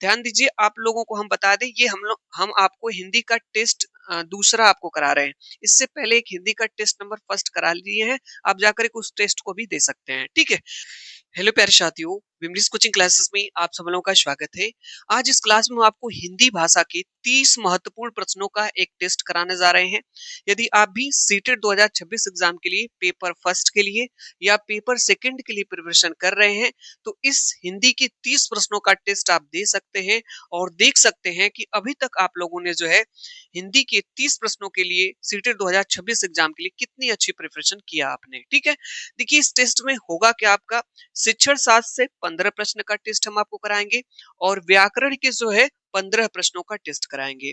ध्यान दीजिए, आप लोगों को हम बता दें, ये हम आपको हिंदी का टेस्ट दूसरा आपको करा रहे हैं। इससे पहले एक हिंदी का टेस्ट नंबर फर्स्ट करा लिए हैं, आप जाकर एक उस टेस्ट को भी दे सकते हैं, ठीक है। हेलो प्यारे साथियों, विमलिस कोचिंग क्लासेस में आप सब लोगों का स्वागत है। आज इस क्लास में हम आपको हिंदी भाषा के 30 महत्वपूर्ण प्रश्नों का एक टेस्ट कराने जा रहे हैं। यदि आप भी सीटेट 2026 एग्जाम के लिए पेपर फर्स्ट के लिए या पेपर सेकंड के लिए प्रिपरेशन कर रहे हैं, तो इस हिंदी के 30 प्रश्नों का टेस्ट आप दे सकते हैं और देख सकते हैं कि अभी तक आप लोगों ने जो है हिंदी के 30 प्रश्नों के लिए सीटेट 2026 एग्जाम के लिए कितनी अच्छी प्रिपरेशन किया आपने, ठीक है। देखिए, इस टेस्ट में होगा क्या, आपका शिक्षण शास्त्र से 15 प्रश्न का टेस्ट हम आपको कराएंगे और व्याकरण के जो है 15 प्रश्नों का टेस्ट कराएंगे।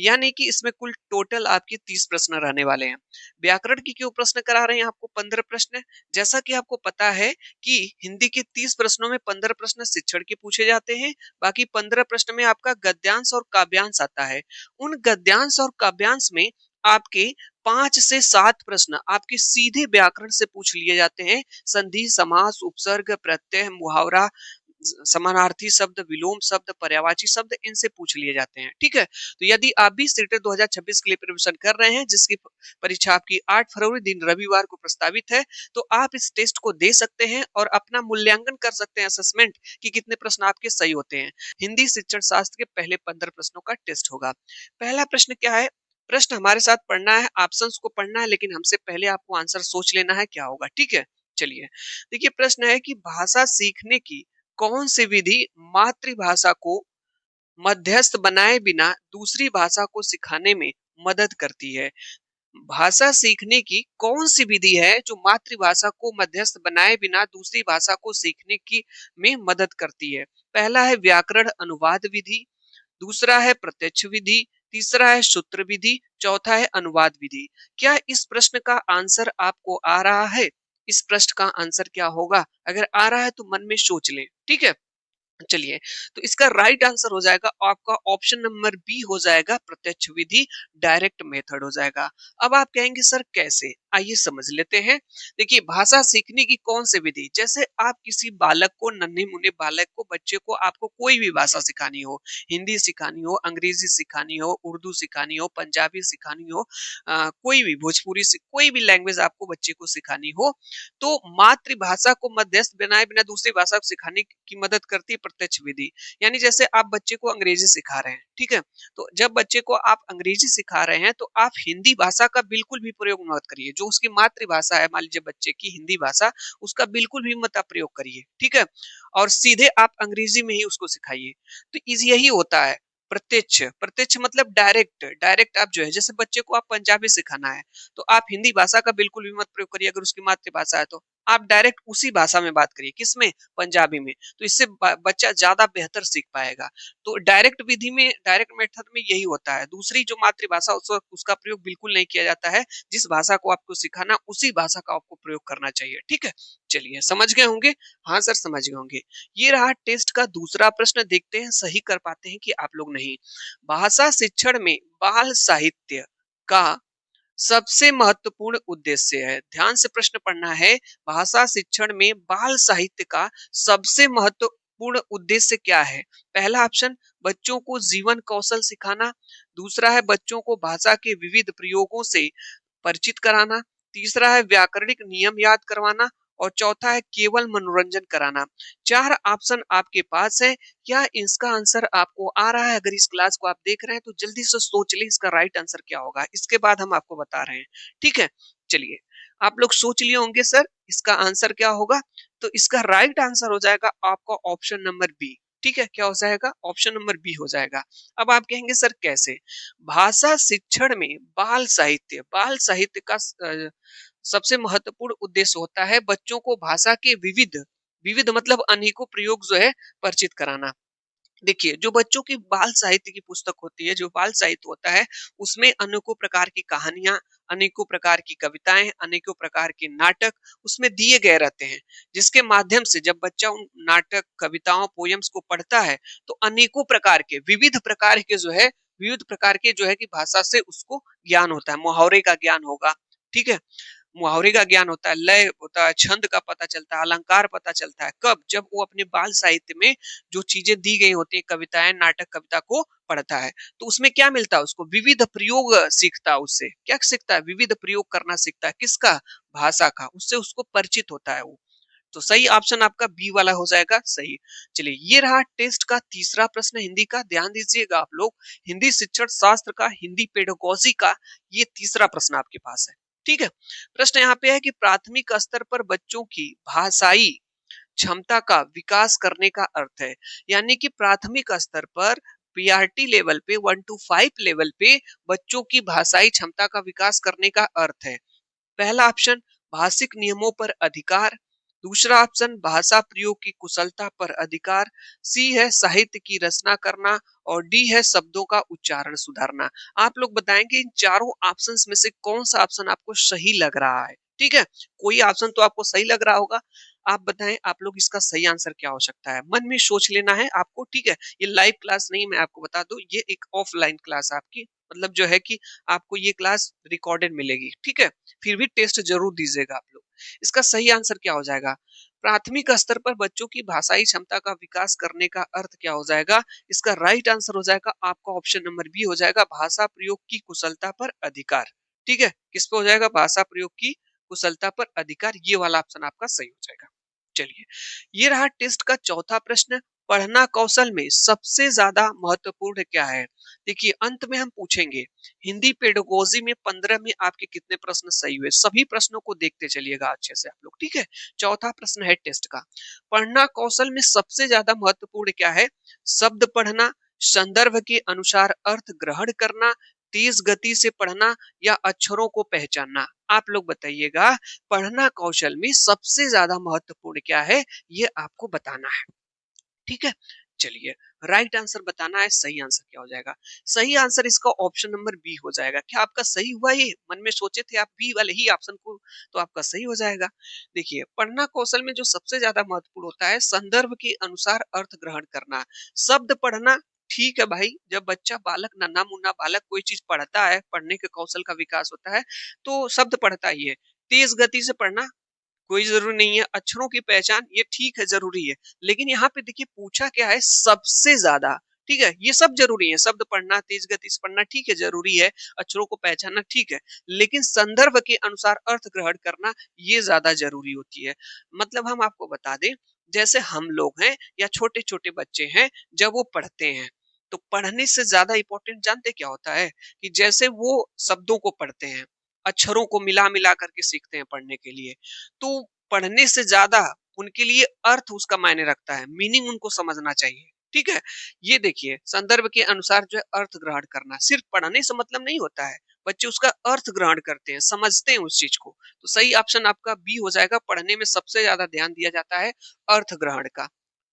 यानी कि इसमें कुल टोटल आपके 30 प्रश्न रहने वाले हैं। व्याकरण की क्यों प्रश्न करा रहे हैं आपको 15 प्रश्न? जैसा कि आपको पता है कि हिंदी के 30 प्रश्नों में 15 प्रश्न शिक्षण के पूछे जाते हैं, बाकी 15 प्रश्न में आपका गद्यांश और काव्यांश आता है। उन गद्यांश और काव्यांश में आपके 5 से 7 प्रश्न आपके सीधे व्याकरण से पूछ लिए जाते हैं। संधि, समास, उपसर्ग, प्रत्यय, मुहावरा, समानार्थी शब्द, विलोम शब्द, पर्यायवाची शब्द, इनसे पूछ लिए जाते हैं, ठीक है। तो यदि आप भी सीटेट 2026 के लिए प्रिपरेशन कर रहे हैं, जिसकी परीक्षा आपकी 8 फरवरी दिन रविवार को प्रस्तावित है, तो आप इस टेस्ट को दे सकते हैं और अपना मूल्यांकन कर सकते हैं, असेसमेंट, कि कितने प्रश्न आपके सही होते हैं। हिंदी शिक्षण शास्त्र के पहले 15 प्रश्नों का टेस्ट होगा। पहला प्रश्न क्या है? प्रश्न हमारे साथ पढ़ना है, ऑप्शंस को पढ़ना है, लेकिन हमसे पहले आपको आंसर सोच लेना है क्या होगा, ठीक है। चलिए, देखिए, प्रश्न है कि भाषा सीखने की कौन सी विधि मातृभाषा को मध्यस्थ बनाए बिना दूसरी भाषा को सिखाने में मदद करती है? भाषा सीखने की कौन सी विधि है जो मातृभाषा को मध्यस्थ बनाए बिना दूसरी भाषा को सीखने की में मदद करती है? पहला है व्याकरण अनुवाद विधि, दूसरा है प्रत्यक्ष विधि, तीसरा है सूत्र विधि, चौथा है अनुवाद विधि। क्या इस प्रश्न का आंसर आपको आ रहा है? इस प्रश्न का आंसर क्या होगा? अगर आ रहा है तो मन में सोच लें, ठीक है। चलिए, तो इसका राइट आंसर हो जाएगा आपका ऑप्शन नंबर बी हो जाएगा, प्रत्यक्ष विधि, डायरेक्ट मेथड हो जाएगा। अब आप कहेंगे सर कैसे? आइए समझ लेते हैं। देखिए, भाषा सीखने की कौन सी विधि, जैसे आप किसी बालक को, नन्हे मुन्ने बालक को, बच्चे को, आपको कोई भी भाषा सिखानी हो, हिंदी सिखानी हो, अंग्रेजी सिखानी हो, उर्दू सिखानी हो, पंजाबी सिखानी हो, कोई भी भोजपुरी से कोई भी लैंग्वेज आपको बच्चे को सिखानी हो, तो मातृभाषा को मध्यस्थ बनाए बिना दूसरी भाषा को सिखाने की मदद करती है प्रत्यक्ष विधि। यानी जैसे आप बच्चे को अंग्रेजी सिखा रहे हैं, ठीक है, तो जब बच्चे को आप अंग्रेजी सिखा रहे हैं, तो आप हिंदी भाषा का बिल्कुल भी प्रयोग मत करिए। जो उसकी मातृभाषा है, मान लीजिए बच्चे की हिंदी भाषा, उसका बिल्कुल भी मत आप प्रयोग करिए, ठीक है, और सीधे आप अंग्रेजी में ही उसको सिखाइए। तो यही होता है प्रत्यक्ष। प्रत्यक्ष मतलब डायरेक्ट। डायरेक्ट आप जो है, जैसे बच्चे को आप पंजाबी सिखाना है, तो आप हिंदी भाषा का बिल्कुल भी मत प्रयोग करिए। अगर उसकी मातृभाषा है तो आप डायरेक्ट उसी भाषा में बात करिए, किसमें? पंजाबी में। तो इससे बच्चा ज्यादा बेहतर सीख पाएगा। तो डायरेक्ट विधि में, डायरेक्ट मेथड में यही होता है। दूसरी जो मातृभाषा, उसका प्रयोग बिल्कुल नहीं किया जाता है। जिस भाषा को आपको सिखाना, उसी भाषा का आपको प्रयोग करना चाहिए, ठीक है। चलिए, समझ गए होंगे? हाँ सर, समझ गए होंगे। ये रहा टेस्ट का दूसरा प्रश्न। देखते हैं सही कर पाते हैं कि आप लोग नहीं। भाषा शिक्षण में बाल साहित्य का सबसे महत्वपूर्ण उद्देश्य है। ध्यान से प्रश्न पढ़ना है। भाषा शिक्षण में बाल साहित्य का सबसे महत्वपूर्ण उद्देश्य क्या है? पहला ऑप्शन, बच्चों को जीवन कौशल सिखाना। दूसरा है बच्चों को भाषा के विविध प्रयोगों से परिचित कराना। तीसरा है व्याकरणिक नियम याद करवाना। और चौथा है केवल मनोरंजन कराना। 4 ऑप्शन आपके पास है। क्या इसका आंसर आपको आ रहा है? अगर इस क्लास को आप देख रहे हैं तो जल्दी से सोच ले इसका राइट आंसर क्या होगा। इसके बाद हम आपको बता रहे हैं, ठीक है। चलिए, आप लोग सोच लिए होंगे सर इसका आंसर क्या होगा। तो इसका राइट आंसर हो जाएगा आपका ऑप्शन नंबर बी, ठीक है। क्या हो जाएगा? ऑप्शन नंबर बी हो जाएगा। अब आप कहेंगे सर कैसे? भाषा शिक्षण में बाल साहित्य का सबसे महत्वपूर्ण उद्देश्य होता है बच्चों को भाषा के विविध विविध मतलब अनेकों प्रयोग जो है परिचित कराना। देखिए, जो बच्चों की बाल साहित्य की पुस्तक होती है, जो बाल साहित्य होता है, उसमें अनेकों प्रकार की कहानियां, अनेकों प्रकार की कविताएं, अनेकों प्रकार के नाटक उसमें दिए गए रहते हैं, जिसके माध्यम से जब बच्चा उन नाटक, कविताओं, पोयम्स को पढ़ता है, तो अनेकों प्रकार के, विविध प्रकार के जो है कि भाषा से उसको ज्ञान होता है, मुहावरे का ज्ञान होगा, ठीक है। मुहावरे का ज्ञान होता है, लय होता है, छंद का पता चलता है, अलंकार पता चलता है। कब? जब वो अपने बाल साहित्य में जो चीजें दी गई होती है, कविताएं, नाटक, कविता को पढ़ता है, तो उसमें क्या मिलता है उसको? विविध प्रयोग सीखता है। उससे क्या सीखता है? विविध प्रयोग करना सीखता है। किसका? भाषा का। उससे उसको परिचित होता है वो। तो सही ऑप्शन आपका बी वाला हो जाएगा सही। चलिए, ये रहा टेस्ट का तीसरा प्रश्न हिंदी का। ध्यान दीजिएगा आप लोग, हिंदी शिक्षण शास्त्र का, हिंदी पेडागोजी का ये तीसरा प्रश्न आपके पास है। ठीक है। प्रश्न यहाँ पे है कि प्राथमिक स्तर पर बच्चों की भाषाई क्षमता का विकास करने का अर्थ है। यानी कि प्राथमिक स्तर पर पीआरटी लेवल पे 1 to 5 लेवल पे बच्चों की भाषाई क्षमता का विकास करने का अर्थ है। पहला ऑप्शन भाषिक नियमों पर अधिकार, दूसरा ऑप्शन भाषा प्रयोग की कुशलता पर अधिकार, सी है साहित्य की रचना करना, और डी है शब्दों का उच्चारण सुधारना। आप लोग बताएंगे इन चारों ऑप्शंस में से कौन सा ऑप्शन आपको सही लग रहा है। ठीक है, कोई ऑप्शन तो आपको सही लग रहा होगा। आप बताएं आप लोग इसका सही आंसर क्या हो सकता है। मन में सोच लेना है आपको। ठीक है, ये लाइव क्लास नहीं, मैं आपको बता दूं, ये एक ऑफलाइन क्लास आपकी, मतलब जो है कि आपको ये क्लास रिकॉर्डेड मिलेगी। ठीक है, फिर भी टेस्ट जरूर दीजिएगा आप लोग। इसका सही आंसर क्या हो जाएगा? प्राथमिक स्तर पर बच्चों की भाषाई क्षमता का विकास करने का अर्थ क्या हो जाएगा? इसका राइट आंसर हो जाएगा आपका ऑप्शन नंबर बी हो जाएगा, भाषा प्रयोग की कुशलता पर अधिकार। ठीक है, किस पे हो जाएगा? भाषा प्रयोग की कुशलता पर अधिकार, ये वाला ऑप्शन आपका सही हो जाएगा। चलिए, ये रहा टेस्ट का चौथा प्रश्न। पढ़ना कौशल में सबसे ज्यादा महत्वपूर्ण क्या है? देखिए, अंत में हम पूछेंगे हिंदी पेडागोजी में 15 में आपके कितने प्रश्न सही हुए। सभी प्रश्नों को देखते चलिएगा अच्छे से आप लोग। ठीक है, चौथा प्रश्न है टेस्ट का, पढ़ना कौशल में सबसे ज्यादा महत्वपूर्ण क्या है? शब्द पढ़ना, संदर्भ के अनुसार अर्थ ग्रहण करना, तेज गति से पढ़ना, या अक्षरों को पहचानना। आप लोग बताइएगा, पढ़ना कौशल में सबसे ज्यादा महत्वपूर्ण क्या है, ये आपको बताना है। ठीक है, चलिए, राइट आंसर बताना है। सही आंसर क्या हो जाएगा? सही आंसर इसका ऑप्शन नंबर बी हो जाएगा। क्या आपका सही हुआ? ये मन में सोचे थे आप बी वाले ही ऑप्शन को, तो आपका सही हो जाएगा। देखिए, पढ़ना कौशल में जो सबसे ज्यादा महत्वपूर्ण होता है, संदर्भ के अनुसार अर्थ ग्रहण करना। शब्द पढ़ना, ठीक है भाई, जब बच्चा बालक, नन्हा मुन्ना बालक कोई चीज पढ़ता है, पढ़ने के कौशल का विकास होता है, तो शब्द पढ़ता ही है। तेज गति से पढ़ना कोई जरूरी नहीं है। अक्षरों की पहचान, ये ठीक है, जरूरी है। लेकिन यहाँ पे देखिए पूछा क्या है? सबसे ज्यादा। ठीक है, ये सब जरूरी है, शब्द पढ़ना, तेज गति से पढ़ना, ठीक है, जरूरी है। अक्षरों को पहचानना, ठीक है। लेकिन संदर्भ के अनुसार अर्थ ग्रहण करना, ये ज्यादा जरूरी होती है। मतलब हम आपको बता दें, जैसे हम लोग हैं या छोटे छोटे बच्चे हैं, जब वो पढ़ते हैं, तो पढ़ने से ज्यादा इंपॉर्टेंट जानते क्या होता है? कि जैसे वो शब्दों को पढ़ते हैं, अक्षरों को मिला मिला करके सीखते हैं पढ़ने के लिए, तो पढ़ने से ज्यादा उनके लिए अर्थ उसका मायने रखता है, मीनिंग उनको समझना चाहिए। ठीक है, ये देखिए, संदर्भ के अनुसार जो है अर्थ ग्रहण करना, सिर्फ पढ़ने से मतलब नहीं होता है। बच्चे उसका अर्थ ग्रहण करते हैं, समझते हैं उस चीज को। तो सही ऑप्शन आपका बी हो जाएगा, पढ़ने में सबसे ज्यादा ध्यान दिया जाता है अर्थ ग्रहण का।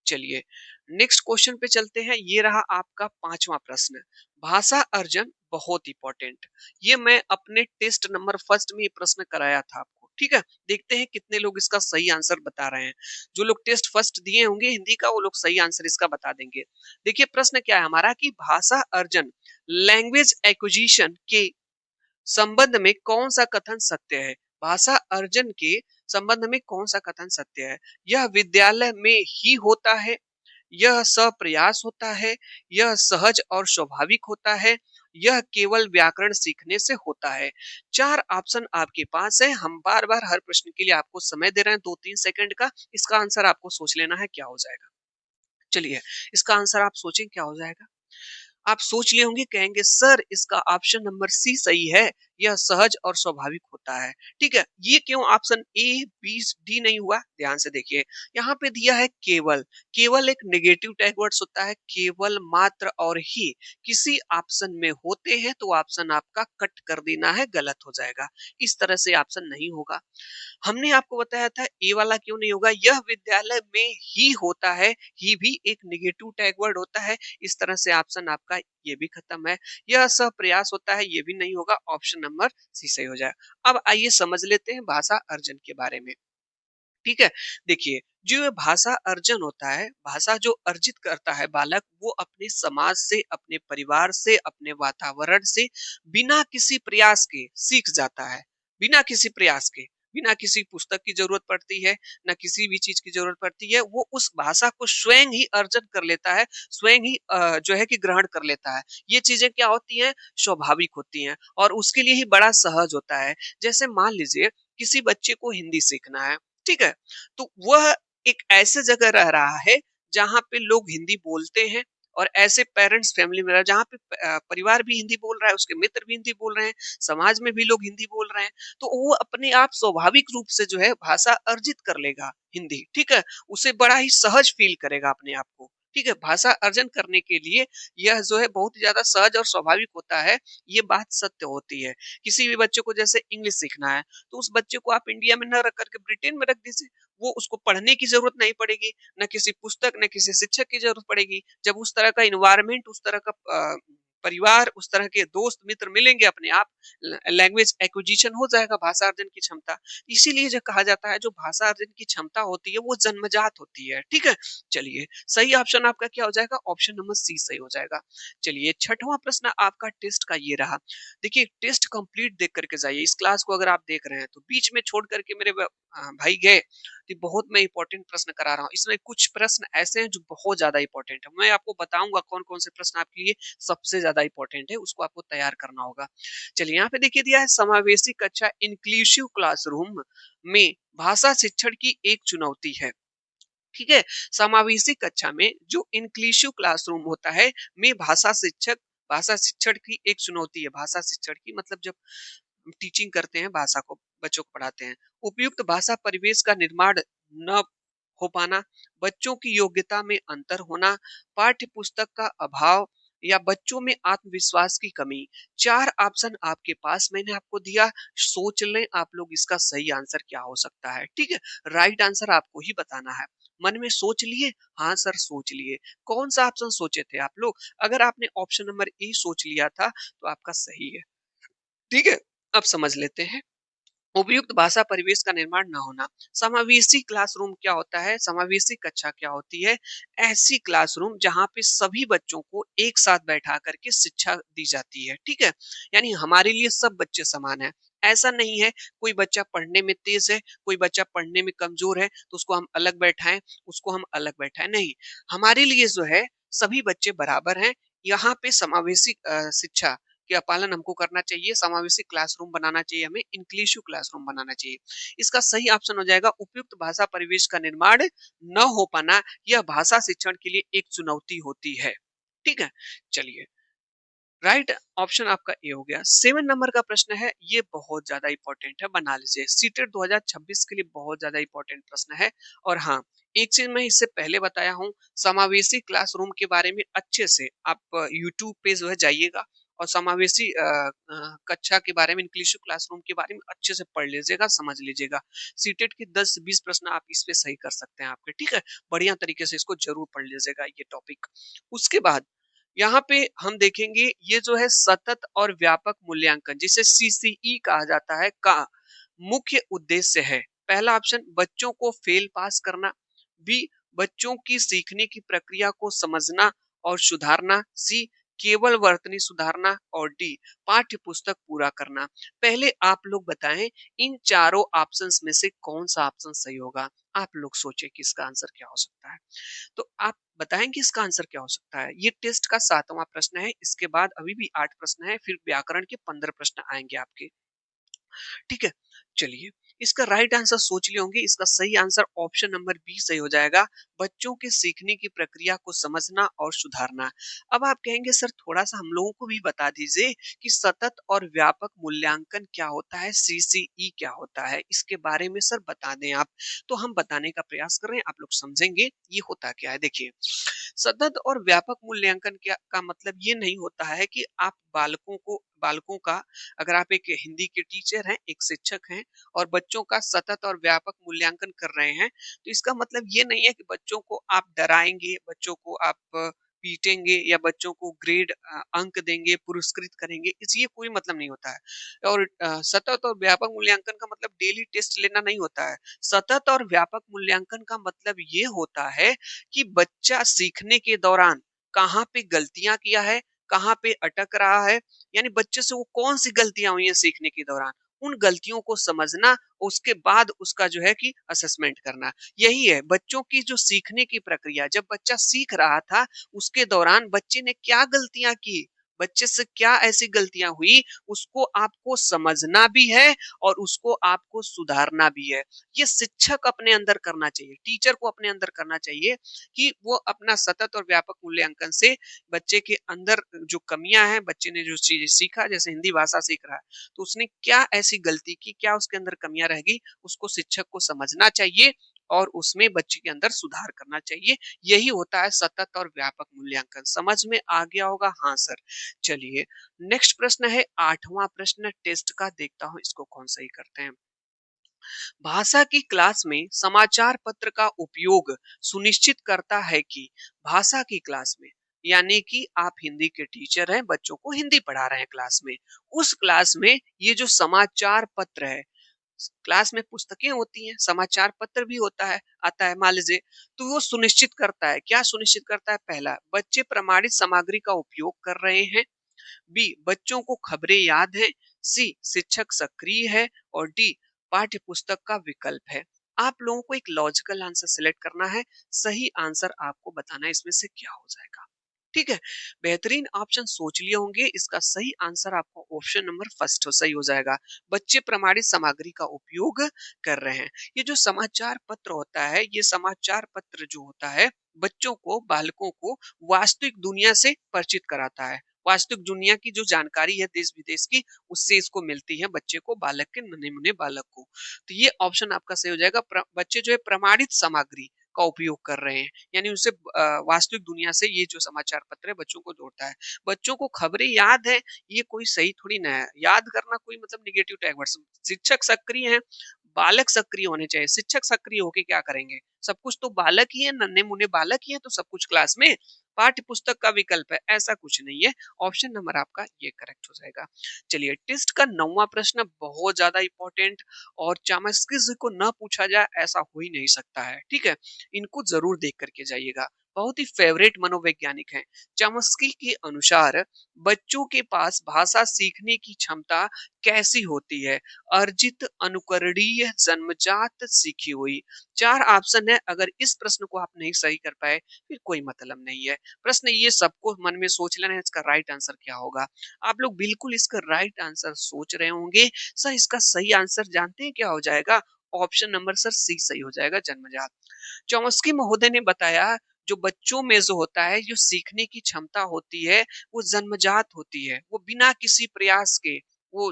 चलिए, नेक्स्ट क्वेश्चन पे चलते हैं। ये रहा आपका पांचवा प्रश्न, भाषा अर्जन बहुत इंपॉर्टेंट। ये मैं अपने टेस्ट नंबर फर्स्ट में ये प्रश्न कराया था आपको। ठीक है, देखते हैं कितने लोग इसका सही आंसर बता रहे हैं। जो लोग टेस्ट फर्स्ट दिए होंगे हिंदी का, वो लोग सही आंसर इसका बता देंगे। देखिए, प्रश्न क्या है हमारा कि भाषा अर्जन, लैंग्वेज एक्विजिशन के संबंध में कौन सा कथन सत्य है? भाषा अर्जन के संबंध में कौन सा कथन सत्य है? यह विद्यालय में ही होता है, यह सप्रयास होता है, यह सहज और स्वाभाविक होता है, यह केवल व्याकरण सीखने से होता है। चार ऑप्शन आपके पास है। हम बार बार हर प्रश्न के लिए आपको समय दे रहे हैं 2-3 सेकंड का। इसका आंसर आपको सोच लेना है क्या हो जाएगा। चलिए, इसका आंसर आप सोचें क्या हो जाएगा। आप सोच लिए होंगे, कहेंगे सर इसका ऑप्शन नंबर सी सही है, यह सहज और स्वाभाविक होता है। ठीक है, ये क्यों ऑप्शन ए बी डी नहीं हुआ? ध्यान से देखिए, यहाँ पे दिया है केवल। केवल एक नेगेटिव टैग वर्ड्स होता है, केवल, मात्र और ही किसी ऑप्शन में होते हैं तो ऑप्शन आपका कट कर देना है, गलत हो जाएगा। इस तरह से ऑप्शन नहीं होगा। हमने आपको बताया था ए वाला क्यों नहीं होगा, यह विद्यालय में ही होता है, ही भी एक नेगेटिव टैग वर्ड होता है। इस तरह से ऑप्शन आपका ये भी खत्म है। यह सब प्रयास होता है, ये भी नहीं होगा, ऑप्शन नंबर सी सही हो जाए। अब आइए समझ लेते हैं भाषा अर्जन के बारे में। ठीक है, देखिए, जो ये भाषा अर्जन होता है, भाषा जो अर्जित करता है बालक, वो अपने समाज से, अपने परिवार से, अपने वातावरण से बिना किसी प्रयास के सीख जाता है। बिना किसी प्रयास के, बिना किसी पुस्तक की ज़रूरत पड़ती है, ना किसी भी चीज़ की ज़रूरत पड़ती है, वो उस भाषा को स्वयं ही अर्जन कर लेता है, स्वयं ही जो है कि ग्रहण कर लेता है। ये चीज़ें क्या होती हैं? स्वाभाविक होती हैं और उसके लिए ही बड़ा सहज होता है। जैसे मान लीजिए किसी बच्चे को हिंदी सीखना है, ठीक है? तो वह एक ऐसे जगह रह रहा है जहाँ पे लोग हिंदी बोलते हैं और ऐसे पेरेंट्स फैमिली में जहाँ पे परिवार भी हिंदी बोल रहा है, उसके मित्र भी हिंदी बोल रहे हैं, समाज में भी लोग हिंदी बोल रहे हैं, तो वो अपने आप स्वाभाविक रूप से जो है भाषा अर्जित कर लेगा हिंदी, ठीक है? उसे बड़ा ही सहज फील करेगा अपने आप को, ठीक है? भाषा अर्जन करने के लिए यह जो है बहुत ही ज़्यादा सहज और स्वाभाविक होता है, ये बात सत्य होती है। किसी भी बच्चे को जैसे इंग्लिश सीखना है, तो उस बच्चे को आप इंडिया में ना रख कर के ब्रिटेन में रख दीजिए, वो उसको पढ़ने की ज़रूरत नहीं पड़ेगी, ना किसी पुस्तक, ना किसी शिक्षक की ज़रूरत पड़ेगी। जब उस तरह का एनवायरनमेंट, उस तरह का परिवार, उस तरह के दोस्त मित्र मिलेंगे अपने आप लैंग्वेज एक्विजिशन हो जाएगा, भाषा अर्जन की क्षमता। इसीलिए जो कहा जाता है जो भाषा अर्जन की क्षमता होती है वो जन्मजात होती है, ठीक है? चलिए, सही ऑप्शन आपका क्या हो जाएगा? ऑप्शन नंबर सी सही हो जाएगा। चलिए, छठवां प्रश्न आपका टेस्ट का ये रहा। देखिए, टेस्ट कंप्लीट देख करके जाइए। इस क्लास को अगर आप देख रहे हैं तो बीच में छोड़ करके मेरे भाई गए, तो बहुत मैं इंपॉर्टेंट प्रश्न करा रहा हूँ। इसमें कुछ प्रश्न ऐसे हैं जो बहुत ज्यादा इंपॉर्टेंट है। मैं आपको बताऊंगा कौन कौन से प्रश्न आपके लिए सबसे ज्यादा इंपॉर्टेंट है, उसको आपको तैयार करना होगा। चलिए, यहाँ पे देखिए दिया है समावेशी कक्षा इंक्लूसिव क्लासरूम में भाषा शिक्षण की एक चुनौती है। ठीक है? समावेशी कक्षा में जो इंक्लूसिव क्लासरूम होता है में भाषा शिक्षण की एक चुनौती है। भाषा शिक्षण की मतलब जब टीचिंग करते हैं, भाषा को बच्चों को पढ़ाते हैं, उपयुक्त भाषा परिवेश का निर्माण न हो पाना, बच्चों की योग्यता में अंतर होना, पाठ्य पुस्तक का अभाव या बच्चों में आत्मविश्वास की कमी। चार ऑप्शन आपके पास मैंने आपको दिया, सोच लें आप लोग इसका सही आंसर क्या हो सकता है। ठीक है? राइट आंसर आपको ही बताना है। मन में सोच लिए? हाँ सर, सोच लिए। कौन सा ऑप्शन सोचे थे आप लोग? अगर आपने ऑप्शन नंबर ए सोच लिया था तो आपका सही है। ठीक है? अब समझ लेते हैं। उपयुक्त भाषा परिवेश का निर्माण न होना। समावेशी क्लासरूम क्या होता है? समावेशी कक्षा क्या होती है? ऐसी क्लासरूम जहाँ पे सभी बच्चों को एक साथ बैठा करके शिक्षा दी जाती है, ठीक है? यानी हमारे लिए सब बच्चे समान है। ऐसा नहीं है कोई बच्चा पढ़ने में तेज है, कोई बच्चा पढ़ने में कमजोर है तो उसको हम अलग बैठाएं, उसको हम अलग बैठाएं, नहीं। हमारे लिए जो है सभी बच्चे बराबर हैं। यहाँ पे समावेशी शिक्षा का पालन हमको करना चाहिए, समावेशी क्लासरूम बनाना चाहिए, हमें इंक्लूसिव क्लासरूम बनाना चाहिए। इसका सही ऑप्शन हो जाएगा उपयुक्त भाषा परिवेश का निर्माण न हो पाना, यह भाषा शिक्षण के लिए एक चुनौती होती है। ठीक है? चलिए, राइट ऑप्शन आपका ए हो गया। 7 नंबर का प्रश्न है, ये बहुत ज्यादा इंपॉर्टेंट है, बना लीजिए। सीटेट 2026 के लिए बहुत ज्यादा इंपॉर्टेंट प्रश्न है। और हाँ, एक चीज मैं इससे पहले बताया हूँ, समावेशी क्लासरूम के बारे में अच्छे से आप यूट्यूब पे जो है जाइएगा और समावेशी कक्षा के बारे में, इंक्लूसिव क्लासरूम के बारे में अच्छे से पढ़ लीजिएगा, समझ लीजिएगा। सीटेट के 10 से 20 प्रश्न आप इस पे सही कर सकते हैं आपके, ठीक है? बढ़िया तरीके से इसको जरूर पढ़ लीजिएगा ये टॉपिक। उसके बाद यहाँ पे हम देखेंगे ये जो है सतत और व्यापक मूल्यांकन, जिसे सीसीई कहा जाता है, का मुख्य उद्देश्य है। पहला ऑप्शन बच्चों को फेल पास करना, बी बच्चों की सीखने की प्रक्रिया को समझना और सुधारना, सी केवल वर्तनी सुधारना और डी पाठ्य पुस्तक पूरा करना। पहले आप लोग बताएं इन चारों ऑप्शंस में से कौन सा ऑप्शन सही होगा। आप लोग सोचे कि इसका आंसर क्या हो सकता है, तो आप बताएंगे इसका आंसर क्या हो सकता है। ये टेस्ट का 7वां प्रश्न है। इसके बाद अभी भी 8 प्रश्न है, फिर व्याकरण के 15 प्रश्न आएंगे आपके। ठीक है? चलिए, इसका राइट आंसर सोच लिए होंगे। इसका सही आंसर ऑप्शन नंबर बी सही हो जाएगा, बच्चों के सीखने की प्रक्रिया को समझना और सुधारना। अब आप कहेंगे सर थोड़ा सा हम लोगों को भी बता दीजिए कि सतत और व्यापक मूल्यांकन क्या होता है, सीसीई क्या होता है, इसके बारे में सर बता दें आप। तो हम बताने का प्रयास कर रहे हैं, आप लोग समझेंगे ये होता क्या है। देखिए, सतत और व्यापक मूल्यांकन क्या का मतलब ये नहीं होता है कि आप बालकों का, अगर आप एक हिंदी के टीचर हैं, एक शिक्षक हैं और बच्चों का सतत और व्यापक मूल्यांकन कर रहे हैं, तो इसका मतलब ये नहीं है कि बच्चों को आप डराएंगे, बच्चों को आप पीटेंगे या बच्चों को ग्रेड अंक देंगे, पुरस्कृत करेंगे, इस ये कोई मतलब नहीं होता है। और सतत और व्यापक मूल्यांकन का मतलब डेली टेस्ट लेना नहीं होता है। सतत और व्यापक मूल्यांकन का मतलब ये होता है कि बच्चा सीखने के दौरान कहाँ पे गलतियां किया है, कहाँ पे अटक रहा है, यानी बच्चे से वो कौन सी गलतियां हुई हैं सीखने के दौरान, उन गलतियों को समझना, उसके बाद उसका जो है कि असेसमेंट करना। यही है बच्चों की जो सीखने की प्रक्रिया। जब बच्चा सीख रहा था, उसके दौरान बच्चे ने क्या गलतियाँ की, बच्चे से क्या ऐसी गलतियाँ हुई, उसको आपको समझना भी है और उसको आपको सुधारना भी है। ये शिक्षक अपने अंदर करना चाहिए, टीचर को अपने अंदर करना चाहिए कि वो अपना सतत और व्यापक मूल्यांकन से बच्चे के अंदर जो कमियाँ हैं, बच्चे ने जो चीज़ें सीखा, जैसे हिंदी भाषा सीख रहा है, तो उसने क्या ऐसी गलती की, क्या उसके अंदर कमियाँ रह गई, उसको शिक्षक को समझना चाहिए और उसमें बच्चे के अंदर सुधार करना चाहिए। यही होता है सतत और व्यापक मूल्यांकन। समझ में आ गया होगा? हाँ सर। चलिए, नेक्स्ट प्रश्न है 8वां प्रश्न टेस्ट का, देखता हूँ इसको कौन सही करते हैं। भाषा की क्लास में समाचार पत्र का उपयोग सुनिश्चित करता है कि भाषा की क्लास में, यानी कि आप हिंदी के टीचर हैं, बच्चों को हिंदी पढ़ा रहे हैं क्लास में, उस क्लास में ये जो समाचार पत्र है, क्लास में पुस्तकें होती हैं, समाचार पत्र भी होता है, आता है मान लीजिए, तो वो सुनिश्चित करता है, क्या सुनिश्चित करता है? पहला, बच्चे प्रमाणित सामग्री का उपयोग कर रहे हैं। बी, बच्चों को खबरें याद है। सी, शिक्षक सक्रिय है। और डी, पाठ्य पुस्तक का विकल्प है। आप लोगों को एक लॉजिकल आंसर सिलेक्ट करना है। सही आंसर आपको बताना है इसमें से क्या हो जाएगा। ठीक है, बेहतरीन ऑप्शन सोच लिए होंगे। इसका सही आंसर आपको ऑप्शन नंबर फर्स्ट हो सही हो जाएगा। बच्चे प्रमाणित सामग्री का उपयोग कर रहे हैं। ये जो समाचार पत्र होता है, ये समाचार पत्र जो होता है, बच्चों को, बालकों को वास्तविक दुनिया से परिचित कराता है। वास्तविक दुनिया की जो जानकारी है देश विदेश की, उससे इसको मिलती है बच्चे को, बालक के, नन्हे मुन्ने बालक को। तो ये ऑप्शन आपका सही हो जाएगा। बच्चे जो है प्रमाणित सामग्री का उपयोग कर रहे हैं, यानी उनसे वास्तविक दुनिया से ये जो समाचार पत्र है बच्चों को जोड़ता है। बच्चों को खबरें याद है, ये कोई सही थोड़ी ना है। याद करना कोई मतलब निगेटिव टैग वर्ड। शिक्षक सक्रिय है, बालक सक्रिय होने चाहिए। शिक्षक सक्रिय होके क्या करेंगे? सब कुछ तो बालक ही है, नन्हे मुन्ने बालक ही है, तो सब कुछ क्लास में। पाठ्य पुस्तक का विकल्प है, ऐसा कुछ नहीं है। ऑप्शन नंबर आपका ये करेक्ट हो जाएगा। चलिए, टेस्ट का 9वां प्रश्न बहुत ज्यादा इंपॉर्टेंट, और चाणक्य को न पूछा जाए ऐसा हो ही नहीं सकता है। ठीक है, इनको जरूर देख करके जाइएगा। बहुत ही फेवरेट मनोवैज्ञानिक हैं। चाणक्य के अनुसार बच्चों के पास भाषा सीखने की क्षमता कैसी होती है? अर्जित, अनुकरणीय, जन्मजात, सीखी हुई। 4 ऑप्शन है। अगर इस प्रश्न को आप नहीं सही कर पाए, फिर कोई मतलब नहीं है। प्रश्न ये सबको मन में सोच लेना है, इसका राइट आंसर क्या होगा। आप लोग बिल्कुल इसका राइट आंसर सोच रहे होंगे। सर, इसका सही आंसर जानते हैं क्या हो जाएगा? ऑप्शन नंबर सर सी सही हो जाएगा, जन्मजात। चॉम्स्की महोदय ने बताया, जो बच्चों में जो होता है, जो सीखने की क्षमता होती है, वो जन्मजात होती है। वो बिना किसी प्रयास के वो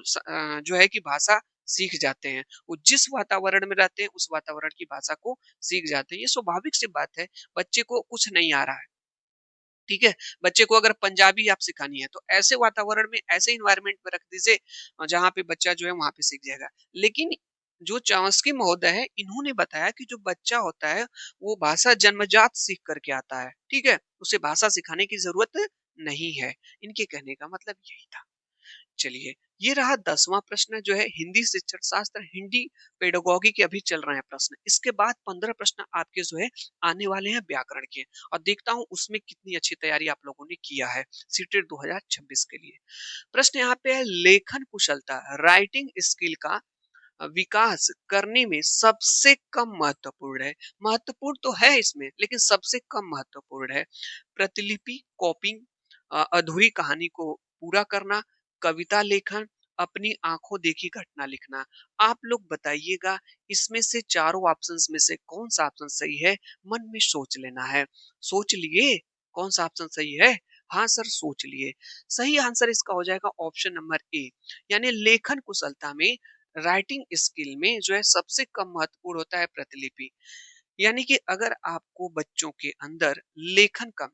जो है कि भाषा सीख जाते हैं। वो जिस वातावरण में रहते हैं, उस वातावरण की भाषा को सीख जाते हैं। ये स्वाभाविक सी बात है। बच्चे को कुछ नहीं आ रहा है, ठीक है, बच्चे को अगर पंजाबी आप सिखानी है, तो ऐसे वातावरण में, ऐसे इन्वायरमेंट में रख दीजिए जहाँ पे बच्चा जो है वहां पे सीख जाएगा। लेकिन जो चाणक्य महोदय है, इन्होंने बताया कि जो बच्चा होता है, वो भाषा जन्मजात सीख करके आता है। ठीक है, उसे भाषा सिखाने की जरूरत नहीं है। इनके कहने का मतलब यही था। चलिए, ये रहा 10वां प्रश्न, जो है हिंदी शिक्षण शास्त्र, हिंदी पेडागोगी के अभी चल रहे हैं प्रश्न। इसके बाद 15 प्रश्न आपके जो है आने वाले हैं व्याकरण के, और देखता हूं उसमें कितनी अच्छी तैयारी आप लोगों ने किया है सीटेट 2026 के लिए। प्रश्न यहाँ पे है, लेखन कुशलता, राइटिंग स्किल का विकास करने में सबसे कम महत्वपूर्ण है। महत्वपूर्ण तो है इसमें, लेकिन सबसे कम महत्वपूर्ण है। प्रतिलिपि, कॉपिंग, अधूरी कहानी को पूरा करना, कविता लेखन, अपनी आंखों देखी घटना लिखना। आप लोग बताइएगा, इसमें से चारों ऑप्शंस में से कौन सा ऑप्शन सही है? मन में सोच लेना है। सोच लिए कौन सा ऑप्शन सही है? हाँ सर, सोच लिए। सही आंसर इसका हो जाएगा ऑप्शन नंबर ए, यानी लेखन कुशलता में, राइटिंग स्किल में जो है सबसे कम महत्वपूर्ण होता है प्रतिलिपि। यानी कि अगर आपको बच्चों के अंदर लेखन का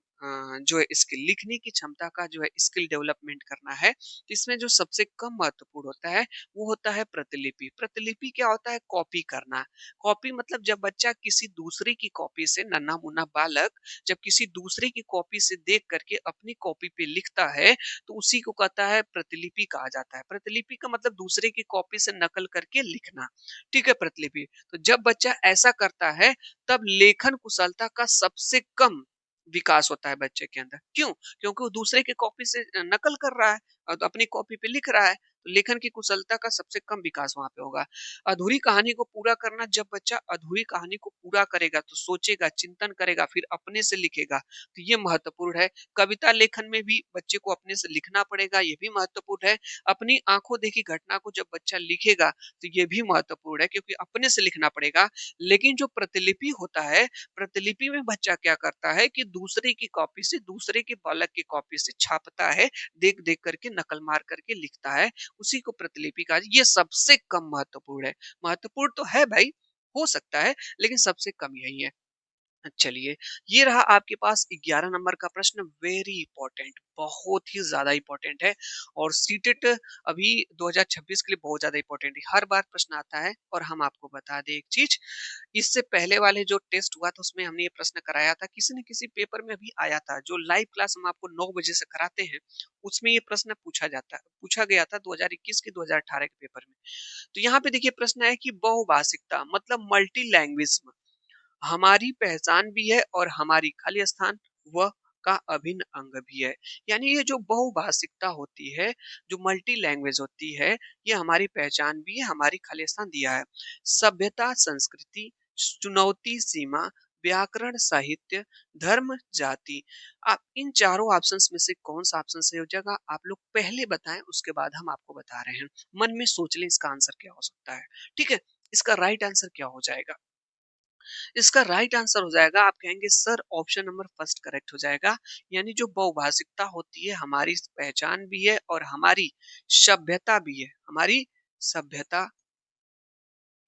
जो है स्किल, लिखने की क्षमता का जो है स्किल डेवलपमेंट करना है, तो इसमें जो सबसे कम महत्वपूर्ण होता है, वो होता है प्रतिलिपि। प्रतिलिपि क्या होता है? कॉपी करना। कॉपी मतलब जब बच्चा किसी दूसरे की कॉपी से, नन्हा मुन्ना बालक जब किसी दूसरे की कॉपी से देख करके अपनी कॉपी पे लिखता है, तो उसी को कहता है प्रतिलिपि कहा जाता है। प्रतिलिपि का मतलब दूसरे की कॉपी से नकल करके लिखना। ठीक है, प्रतिलिपि। तो जब बच्चा ऐसा करता है, तब लेखन कुशलता का सबसे कम विकास होता है बच्चे के अंदर। क्यों? क्योंकि वो दूसरे की कॉपी से नकल कर रहा है और तो अपनी कॉपी पे लिख रहा है। तो लेखन की कुशलता का सबसे कम विकास वहाँ पे होगा। अधूरी कहानी को पूरा करना, जब बच्चा अधूरी कहानी को पूरा करेगा तो सोचेगा, चिंतन करेगा, फिर अपने से लिखेगा, तो ये महत्वपूर्ण है। कविता लेखन में भी बच्चे को अपने से लिखना पड़ेगा, ये भी महत्वपूर्ण है। अपनी आँखों देखी घटना को जब बच्चा लिखेगा, तो ये भी महत्वपूर्ण है क्योंकि अपने से लिखना पड़ेगा। लेकिन जो प्रतिलिपि होता है, प्रतिलिपि में बच्चा क्या करता है कि दूसरे की कॉपी से, दूसरे के बालक की कॉपी से छापता है, देख-देख करके नकल मार करके लिखता है, उसी को प्रतिलिपि कहा ये सबसे कम महत्वपूर्ण है। महत्वपूर्ण तो है भाई, हो सकता है, लेकिन सबसे कम यही है। चलिए, ये रहा आपके पास 11 नंबर का प्रश्न, वेरी इंपॉर्टेंट, बहुत ही ज़्यादा इंपॉर्टेंट है और सीटेट अभी 2026 के लिए बहुत ज़्यादा इंपॉर्टेंट है। हर बार प्रश्न आता है और हम आपको बता दें एक चीज़, इससे पहले वाले जो टेस्ट हुआ था उसमें हमने ये प्रश्न कराया था, किसी न किसी पेपर में अभी आया था, जो लाइव क्लास हम आपको 9 बजे से कराते हैं, उसमें ये प्रश्न पूछा गया था 2021 के 2018 के पेपर में। तो यहाँ पे देखिए प्रश्न है कि बहुभाषिकता मतलब मल्टी लैंग्वेज हमारी पहचान भी है और हमारी खाली स्थान वह का अभिन्न अंग भी है। यानी ये जो बहुभाषिकता होती है, जो मल्टी लैंग्वेज होती है, ये हमारी पहचान भी है, हमारी खाली स्थान दिया है। सभ्यता, संस्कृति, चुनौती, सीमा, व्याकरण, साहित्य, धर्म, जाति। आप इन चारों ऑप्शंस में से कौन सा ऑप्शन सही हो जाएगा? आप लोग पहले बताएं, उसके बाद हम आपको बता रहे हैं। मन में सोच लें इसका आंसर क्या हो सकता है। ठीक है, इसका राइट आंसर क्या हो जाएगा? इसका राइट आंसर हो जाएगा, आप कहेंगे sir option number first correct हो जाएगा। यानी जो बहुभाषिकता होती है हमारी पहचान भी है और हमारी सभ्यता भी है, हमारी सभ्यता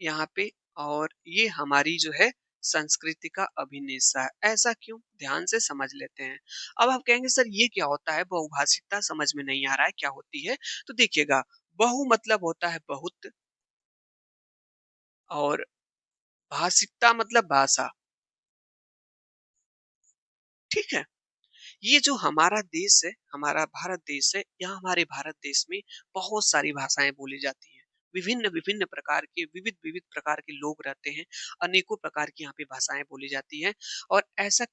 यहाँ पे, और ये हमारी जो है संस्कृति का अभिन्न हिस्सा है। ऐसा क्यों? ध्यान से समझ लेते हैं। अब आप कहेंगे सर ये क्या होता है, बहुभाषिकता समझ में नहीं आ रहा है क्या होती है। तो देखिएगा, बहु मतलब होता है बहुत, और भाषिकता मतलब भाषा। ठीक है, ये जो हमारा देश है, हमारा भारत देश है, यहाँ हमारे भारत देश में बहुत सारी भाषाएं बोली जाती हैं। विभिन्न विभिन्न प्रकार के, विविध विविध प्रकार के लोग रहते हैं, अनेकों प्रकार की यहाँ पे भाषाएं बोली जाती हैं। और ऐसा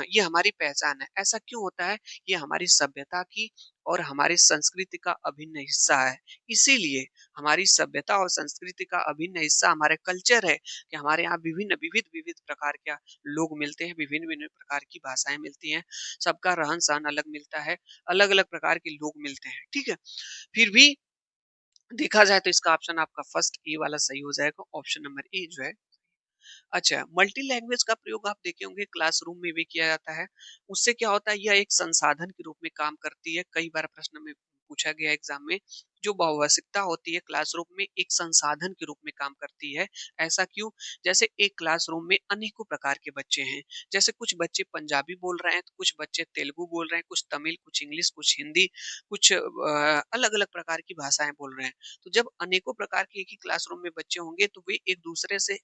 ये हमारी पहचान है। ऐसा क्यों होता है? ये हमारी सभ्यता की और हमारी संस्कृति का अभिन्न हिस्सा है। इसीलिए हमारी सभ्यता और संस्कृति का अभिन्न हिस्सा हमारे कल्चर है कि हमारे यहाँ विभिन्न विविध विविध प्रकार के लोग मिलते हैं, विभिन्न विभिन्न प्रकार की भाषाएं मिलती हैं, सबका रहन-सहन अलग मिलता है, अलग-अलग प्रकार के लोग मिलते हैं, ठीक है? फिर भी देखा जाए तो इसका ऑप्शन आपका फर्स्ट ए वाला सही हो जाएगा, ऑप्शन नंबर ए जो है। अच्छा, मल्टी लैंग्वेज का प्रयोग आप देखे होंगे क्लासरूम में भी किया जाता है। उससे क्या होता है, यह एक संसाधन के रूप में काम करती है। कई बार प्रश्न में पूछा गया एग्जाम में, जो बहुभाषिकता होती है क्लासरूम में एक संसाधन के रूप में काम करती है। ऐसा क्यों? जैसे एक क्लासरूम में अनेकों प्रकार के बच्चे हैं। जैसे कुछ बच्चे पंजाबी बोल रहे हैं, तो कुछ बच्चे तेलुगु बोल रहे हैं, कुछ तमिल, कुछ इंग्लिश, कुछ हिंदी, कुछ अलग-अलग प्रकार की भाषाएँ बोल रहे हैं। तो जब अनेकों प्रकार के एक ही क्लासरूम में बच्चे होंगे, तो वे एक दूसरे से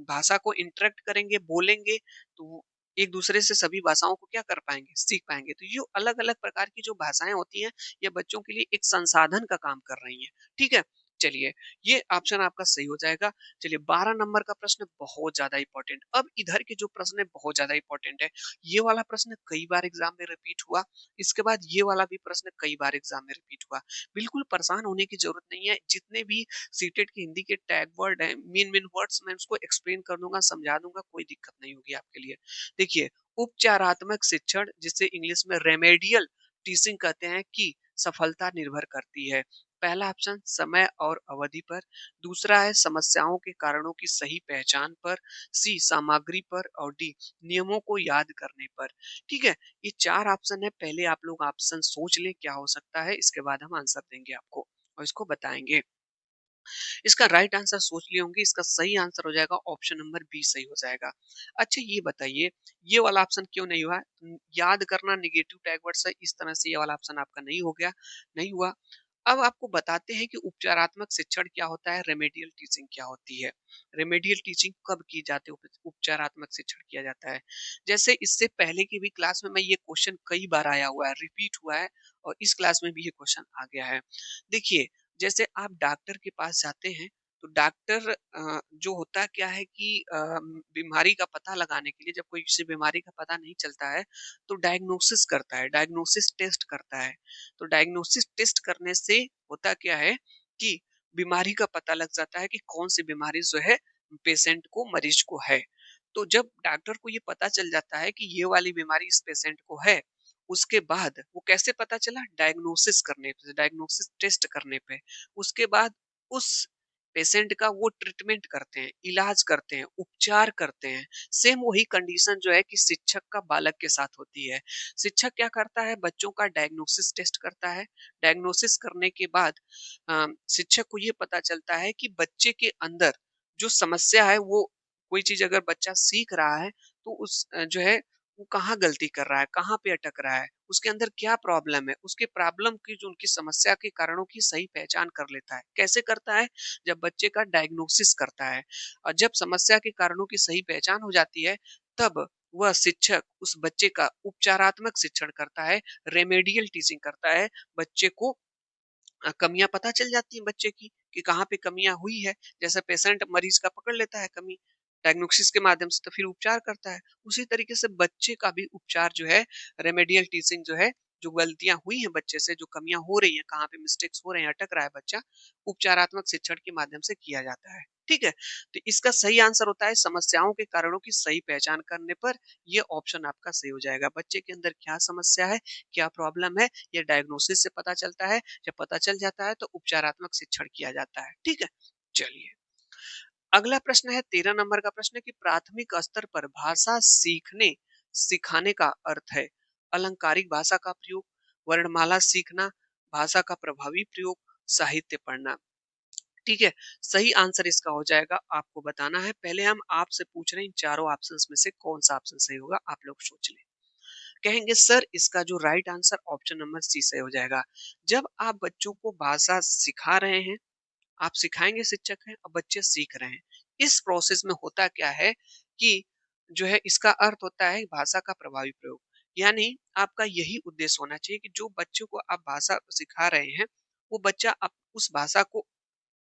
भाषा को इंटरेक्ट करेंगे, बोलेंगे, तो वो एक दूसरे से सभी भाषाओं को क्या कर पाएँगे, सीख पाएँगे। तो ये अलग-अलग प्रकार की जो भाषाएँ होती हैं, ये बच्चों के लिए एक संसाधन का काम कर रही हैं। ठीक है? चलिए, ये ऑप्शन आपका सही हो जाएगा। चलिए 12 नंबर का प्रश्न बहुत ज़्यादा इम्पोर्टेंट। अब इधर के जो प्रश्न है बहुत ज़्यादा इम्पोर्टेंट है। ये वाला प्रश्न कई बार एग्ज़ाम में रिपीट हुआ, इसके बाद ये वाला भी प्रश्न कई बार एग्ज़ाम में रिपीट हुआ। बिल्कुल परेशान होने की ज़रूरत नहीं है, जितने भी सीटेट की हिंदी के टैग वर्ड हैं, मेन मेन वर्ड्स मैं उसको एक्सप्लेन कर दूंगा, समझा दूंगा, कोई दिक्कत नहीं होगी आपके लिए। देखिए, उपचारात्मक शिक्षण जिसे इंग्लिश में रेमेडियल टीचिंग कहते हैं, की सफलता निर्भर करती है। पहला ऑप्शन समय और अवधि पर, दूसरा है समस्याओं के कारणों की सही पहचान पर, सी सामग्री पर, और डी नियमों को याद करने पर। ठीक है, ये चार ऑप्शन है। पहले आप लोग ऑप्शन सोच लें क्या हो सकता है, इसके बाद हम आंसर देंगे आपको और इसको बताएंगे। इसका राइट आंसर सोच लिए होंगे, इसका सही आंसर हो जाएगा ऑप्शन नंबर बी सही हो जाएगा। अच्छा ये बताइए, ये वाला ऑप्शन क्यों नहीं हुआ? याद करना नेगेटिव टैग वर्ड्स है, इस तरह से ये वाला ऑप्शन आपका नहीं हो गया, नहीं हुआ। अब आपको बताते हैं कि उपचारात्मक शिक्षण क्या होता है, रेमेडियल टीचिंग क्या होती है। रेमेडियल टीचिंग कब की जाती है, उपचारात्मक शिक्षण किया जाता है। जैसे इससे पहले की भी क्लास में मैं ये क्वेश्चन कई बार आया हुआ है, रिपीट हुआ है, और इस क्लास में भी ये क्वेश्चन आ गया है। देखिए, जैसे आप डॉक्टर के पास जाते हैं, तो डॉक्टर जो होता क्या है कि बीमारी का पता लगाने के लिए जब कोई किसी बीमारी का पता नहीं चलता है तो डायग्नोसिस करता है, डायग्नोसिस टेस्ट करता है। तो डायग्नोसिस टेस्ट करने से होता क्या है कि बीमारी का पता लग जाता है कि कौन सी बीमारी जो है पेशेंट को, मरीज को है। तो जब डॉक्टर को ये पता चल जाता है कि ये वाली बीमारी इस पेशेंट को है, उसके बाद वो कैसे पता चला? डायग्नोसिस करने पे, डायग्नोसिस टेस्ट करने पे। उसके बाद उस पेशेंट का वो ट्रीटमेंट करते हैं, इलाज करते हैं, उपचार करते हैं। सेम वही कंडीशन जो है कि शिक्षक का बालक के साथ होती है। शिक्षक क्या करता है? बच्चों का डायग्नोसिस टेस्ट करता है। डायग्नोसिस करने के बाद शिक्षक को ये पता चलता है कि बच्चे के अंदर जो समस्या है वो, कोई चीज अगर बच्चा सीख रहा है तो उस जो है वो कहाँ गलती कर रहा है, कहाँ पे अटक रहा है, उसके अंदर क्या प्रॉब्लम है, उसके प्रॉब्लम की, जो उनकी समस्या के कारणों की सही पहचान कर लेता है। कैसे करता है? जब बच्चे का डायग्नोसिस करता है और जब समस्या के कारणों की सही पहचान हो जाती है, तब वह शिक्षक उस बच्चे का उपचारात्मक शिक्षण करता है, रेमेडियल टीचिंग करता है। बच्चे को कमियाँ पता चल जाती हैं बच्चे की कि कहाँ पे कमियाँ हुई है। जैसे पेशेंट मरीज का पकड़ लेता है कमी डायग्नोसिस के माध्यम से, तो फिर उपचार करता है। उसी तरीके से बच्चे का भी उपचार जो है, रेमेडियल टीचिंग जो है, जो गलतियां हुई हैं बच्चे से, जो कमियां हो रही हैं, कहाँ पे मिस्टेक्स हो रहे हैं, अटक रहा है बच्चा, उपचारात्मक शिक्षण के माध्यम से किया जाता है। ठीक है? तो इसका सही आंसर होता है समस्याओं के कारणों की सही पहचान करने पर। ये ऑप्शन आपका सही हो जाएगा। बच्चे के अंदर क्या समस्या है, क्या प्रॉब्लम है, ये डायग्नोसिस से पता चलता है। जब पता चल जाता है तो उपचारात्मक शिक्षण किया जाता है। ठीक है? चलिए, अगला प्रश्न है 13 नंबर का प्रश्न है कि प्राथमिक स्तर पर भाषा सीखने सिखाने का अर्थ है अलंकारिक भाषा का प्रयोग, वर्णमाला सीखना, भाषा का प्रभावी प्रयोग, साहित्य पढ़ना। ठीक है? सही आंसर इसका हो जाएगा, आपको बताना है। पहले हम आपसे पूछ रहे हैं इन चारों ऑप्शंस में से कौन सा ऑप्शन सही होगा, आप लोग सोच लें। कहेंगे सर इसका जो right answer option number C सही हो जाएगा। जब आप बच्चों को भाषा सिखा रहे हैं, आप सिखाएंगे, शिक्षक हैं और बच्चे सीख रहे हैं। इस प्रोसेस में होता क्या है कि जो है इसका अर्थ होता है भाषा का प्रभावी प्रयोग। यानी आपका यही उद्देश्य होना चाहिए कि जो बच्चों को आप भाषा सिखा रहे हैं, वो बच्चा उस भाषा को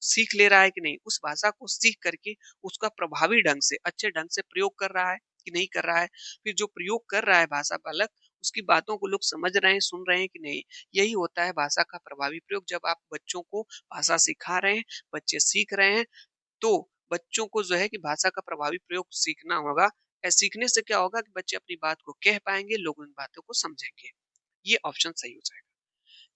सीख ले रहा है कि नहीं, उस भाषा को सीख करके उसका प्रभावी ढंग से, अच्छे ढंग से प्रयोग कर रहा है कि नहीं कर रहा है। फिर जो प्रयोग कर रहा है भाषा बालक, उसकी बातों को लोग समझ रहे हैं, सुन रहे हैं कि नहीं। यही होता है भाषा का प्रभावी प्रयोग। जब आप बच्चों को भाषा सिखा रहे हैं, बच्चे सीख रहे हैं, तो बच्चों को जो है कि भाषा का प्रभावी प्रयोग सीखना होगा। सीखने से क्या होगा कि बच्चे अपनी बात को कह पाएंगे, लोग उन बातों को समझेंगे। ये ऑप्शन सही हो जाएगा।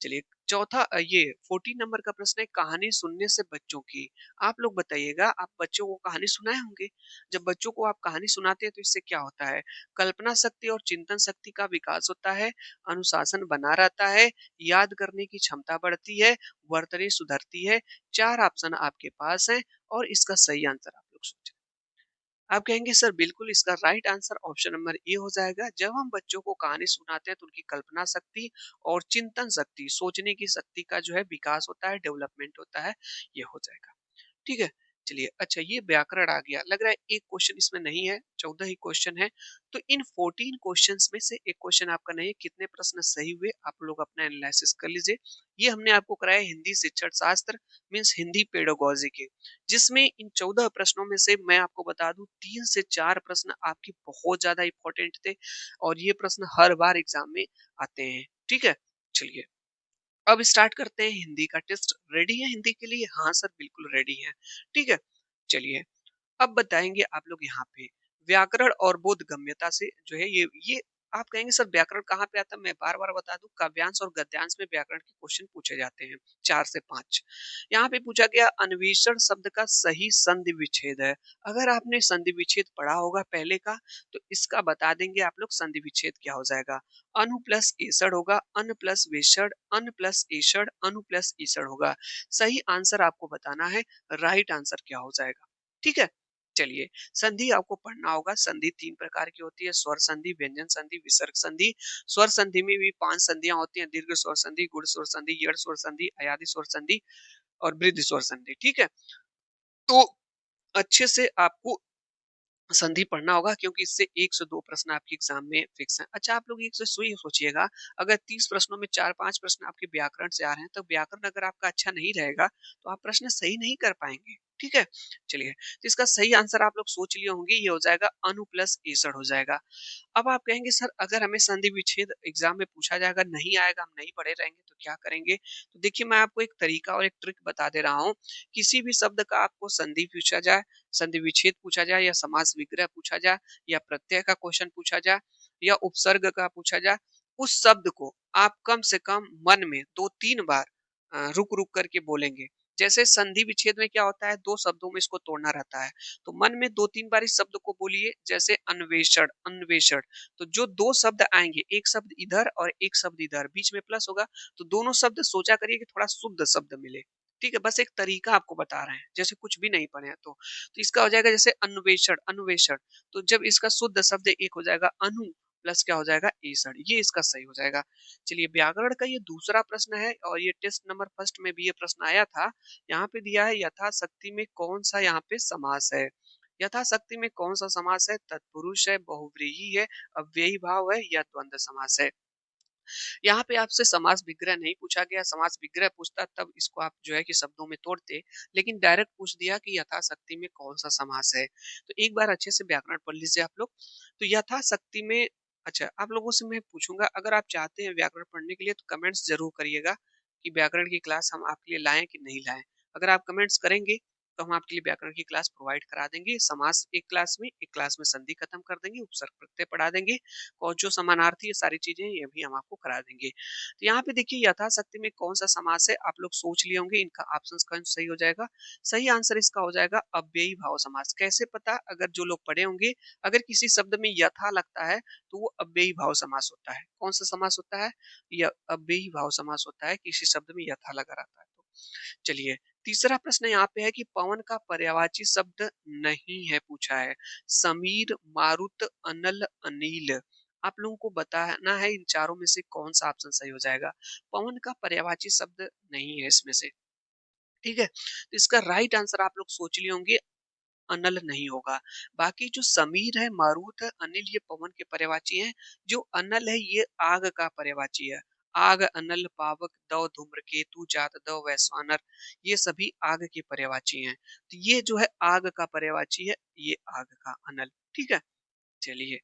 चलिए, चौथा ये 14 नंबर का प्रश्न है कहानी सुनने से बच्चों की। आप लोग बताइएगा, आप बच्चों को कहानी सुनाए होंगे। जब बच्चों को आप कहानी सुनाते हैं तो इससे क्या होता है? कल्पना शक्ति और चिंतन शक्ति का विकास होता है, अनुशासन बना रहता है, याद करने की क्षमता बढ़ती है, वर्तनी सुधरती है। 4 ऑप्शन आपके पास हैं और इसका सही आंसर आप लोग सोचें। आप कहेंगे सर बिल्कुल इसका right answer option number A हो जाएगा। जब हम बच्चों को कहानी सुनाते हैं तो उनकी कल्पना शक्ति और चिंतन शक्ति, सोचने की शक्ति का जो है विकास होता है, डेवलपमेंट होता है। ये हो जाएगा। ठीक है? चलिए, अच्छा ये व्याकरण आ गया। लग रहा है एक क्वेश्चन इसमें नहीं है, 14 ही क्वेश्चन है। तो इन 14 क्वेश्चंस में से एक क्वेश्चन आपका नहीं है। कितने प्रश्न सही हुए आप लोग अपना एनालिसिस कर लीजिए। ये हमने आपको कराया हिंदी शिक्षण शास्त्र मीन्स हिंदी पेडागोजी के, जिसमें इन 14 प्रश्नों में से मैं आपको बता दूं 3 से 4 प्रश्न आपके बहुत ज्यादा इंपॉर्टेंट थे और ये प्रश्न हर बार एग्जाम में आते हैं। ठीक है? चलिए, अब स्टार्ट करते हैं हिंदी का टेस्ट। रेडी है हिंदी के लिए? हाँ सर बिल्कुल रेडी है। ठीक है? चलिए, अब बताएंगे आप लोग यहाँ पे व्याकरण और बोधगम्यता से जो है ये आप कहेंगे सर व्याकरण कहाँ पे आता है? मैं बार बार बता दूं, काव्यांश और गद्यांश में व्याकरण के क्वेश्चन पूछे जाते हैं, 4 से 5। यहाँ पे पूछा गया अन्वेषण शब्द का सही संधि विच्छेद है। अगर आपने संधि विच्छेद पढ़ा होगा पहले का, तो इसका बता देंगे आप लोग संधि विच्छेद क्या हो जाएगा। अनु प्लस एसड़ होगा, अन प्लस वेषण, अन प्लस एषण, अनु प्लस ईसड़ होगा। सही आंसर आपको बताना है, राइट आंसर क्या हो जाएगा। ठीक है? चलिए, संधि आपको पढ़ना होगा। संधि 3 प्रकार की होती है, स्वर संधि, व्यंजन संधि, विसर्ग संधि। स्वर संधि में भी 5 संधियां होती हैं, दीर्घ स्वर संधि, गुण स्वर संधि, यड़ स्वर संधि, अयादि स्वर संधि और वृद्धि स्वर संधि। ठीक है? तो अच्छे से आपको संधि पढ़ना होगा क्योंकि इससे 1 से 2 प्रश्न आपके एग्जाम में फिक्स हैं। अच्छा, आप लोग एक से सुई सोचिएगा, अगर 30 प्रश्नों में 4-5 प्रश्न आपके व्याकरण से आ रहे हैं, तो व्याकरण अगर आपका अच्छा नहीं रहेगा, तो आप प्रश्न सही नहीं कर पाएंगे। ठीक है? चलिए, तो इसका सही आंसर आप लोग सोच लिए होंगे, ये हो जाएगा अनु प्लस एसड हो जाएगा। अब आप कहेंगे सर अगर हमें संधि विच्छेद एग्जाम में पूछा जाएगा, नहीं आएगा, हम नहीं पढ़े रहेंगे तो क्या करेंगे? तो देखिए मैं आपको एक तरीका और एक ट्रिक बता दे रहा हूँ। किसी भी शब्द का आपको संधि पूछा जाए, संधि विच्छेद पूछा जाए या समास विग्रह पूछा जाए या प्रत्यय का क्वेश्चन पूछा जाए या उपसर्ग का पूछा जाए, उस शब्द को आप कम से कम मन में 2-3 बार रुक-रुक करके बोलेंगे। जैसे संधि विच्छेद में क्या होता है, 2 शब्दों में इसको तोड़ना रहता है। तो मन में 2-3 बार इस शब्द को बोलिए, जैसे अन्वेषण, अन्वेषण। तो जो 2 शब्द आएँगे, एक शब्द इधर और एक शब्द इधर, बीच में प्लस होगा, तो दोनों शब्द सोचा करिए कि थोड़ा शुद्ध शब्द मिले। ठीक है? बस एक तरीका आपको बता रहे हैं, जैसे कुछ भी नहीं पढ़े हैं तो। तो इसका हो जाएगा जैसे अन्वेषण, अन्वेषण। तो जब इसका शुद्ध शब्द एक हो जाएगा अनु प्लस क्या हो जाएगा एषण, ये इसका सही हो जाएगा। चलिए व्याकरण का ये दूसरा प्रश्न है और ये टेस्ट नंबर फर्स्ट में भी ये प्रश्न आया था। यहाँ पे दिया है यथाशक्ति में कौन सा यहाँ पे समास है। यथाशक्ति में कौन सा समास है, तत्पुरुष है, बहुव्रीहि है, अव्ययी भाव है या द्वंद्व समास है। यहाँ पे आपसे समास विग्रह नहीं पूछा गया, समास विग्रह पूछता तब इसको आप जो है कि शब्दों में तोड़ते, लेकिन डायरेक्ट पूछ दिया कि यथाशक्ति में कौन सा समास है। तो एक बार अच्छे से व्याकरण पढ़ लीजिए आप लोग। तो यथाशक्ति में, अच्छा आप लोगों से मैं पूछूंगा, अगर आप चाहते हैं व्याकरण पढ़ने के लिए तो कमेंट्स जरूर करिएगा कि व्याकरण की क्लास हम आपके लिए लाएं कि नहीं लाएं। अगर आप कमेंट्स करेंगे तो हम आपके लिए व्याकरण की क्लास प्रोवाइड करा देंगे। समास एक क्लास में संधि खत्म कर देंगे, उपसर्ग प्रत्यय पढ़ा देंगे और जो समानार्थी ये सारी चीजें ये भी हम आपको करा देंगे। तो यहाँ पे देखिए यथाशक्ति में कौन सा समास है, आप लोग सोच लिए होंगे, इनका ऑप्शन कौन सही हो जाएगा। सही आंसर इसका हो जाएगा अव्ययी भाव समास। कैसे पता, अगर जो लोग पढ़े होंगे, अगर किसी शब्द में यथा लगता है तो वो अव्ययी भाव समास होता है। कौन सा समास होता है, यह अव्ययी भाव समास होता है, किसी शब्द में यथा लगा रहता है तो। चलिए तीसरा प्रश्न यहाँ पे है कि पवन का पर्यायवाची शब्द नहीं है पूछा है। समीर, मारुत, अनल, अनिल। आप लोगों को बताना है इन चारों में से कौन सा ऑप्शन सही हो जाएगा। पवन का पर्यायवाची शब्द नहीं है इसमें से। ठीक है, तो इसका राइट आंसर आप लोग सोच लिए होंगे, अनल नहीं होगा। बाकी जो समीर है, मारुत है, अनिल ये पवन के पर्यायवाची हैं। जो अनल है ये आग का पर्यायवाची है। आग, अनल, पावक, दव, धूम्रकेतु, जात, दव, वैश्वानर, ये सभी आग के पर्यायवाची हैं। तो ये जो है आग का पर्यायवाची है, ये आग का अनल। ठीक है, चलिए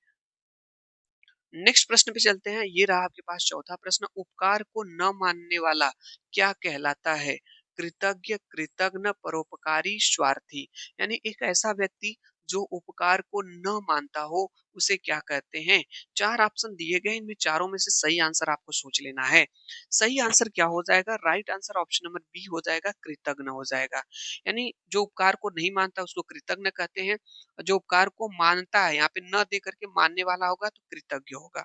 नेक्स्ट प्रश्न पे चलते हैं। ये रहा आपके पास चौथा प्रश्न। उपकार को न मानने वाला क्या कहलाता है। कृतज्ञ, कृतघ्न, परोपकारी, स्वार्थी। यानी एक ऐसा व्यक्ति जो उपकार को न मानता हो उसे क्या कहते हैं। चार ऑप्शन दिए गए, इनमें चारों में से सही आंसर आपको सोच लेना है। सही आंसर क्या हो जाएगा, right answer option number B हो जाएगा, कृतघ्न हो जाएगा। यानी जो उपकार को नहीं मानता उसको कृतज्ञ कहते हैं, जो उपकार को मानता है, यहाँ पे न दे करके मानने वाला होगा तो कृतज्ञ होगा।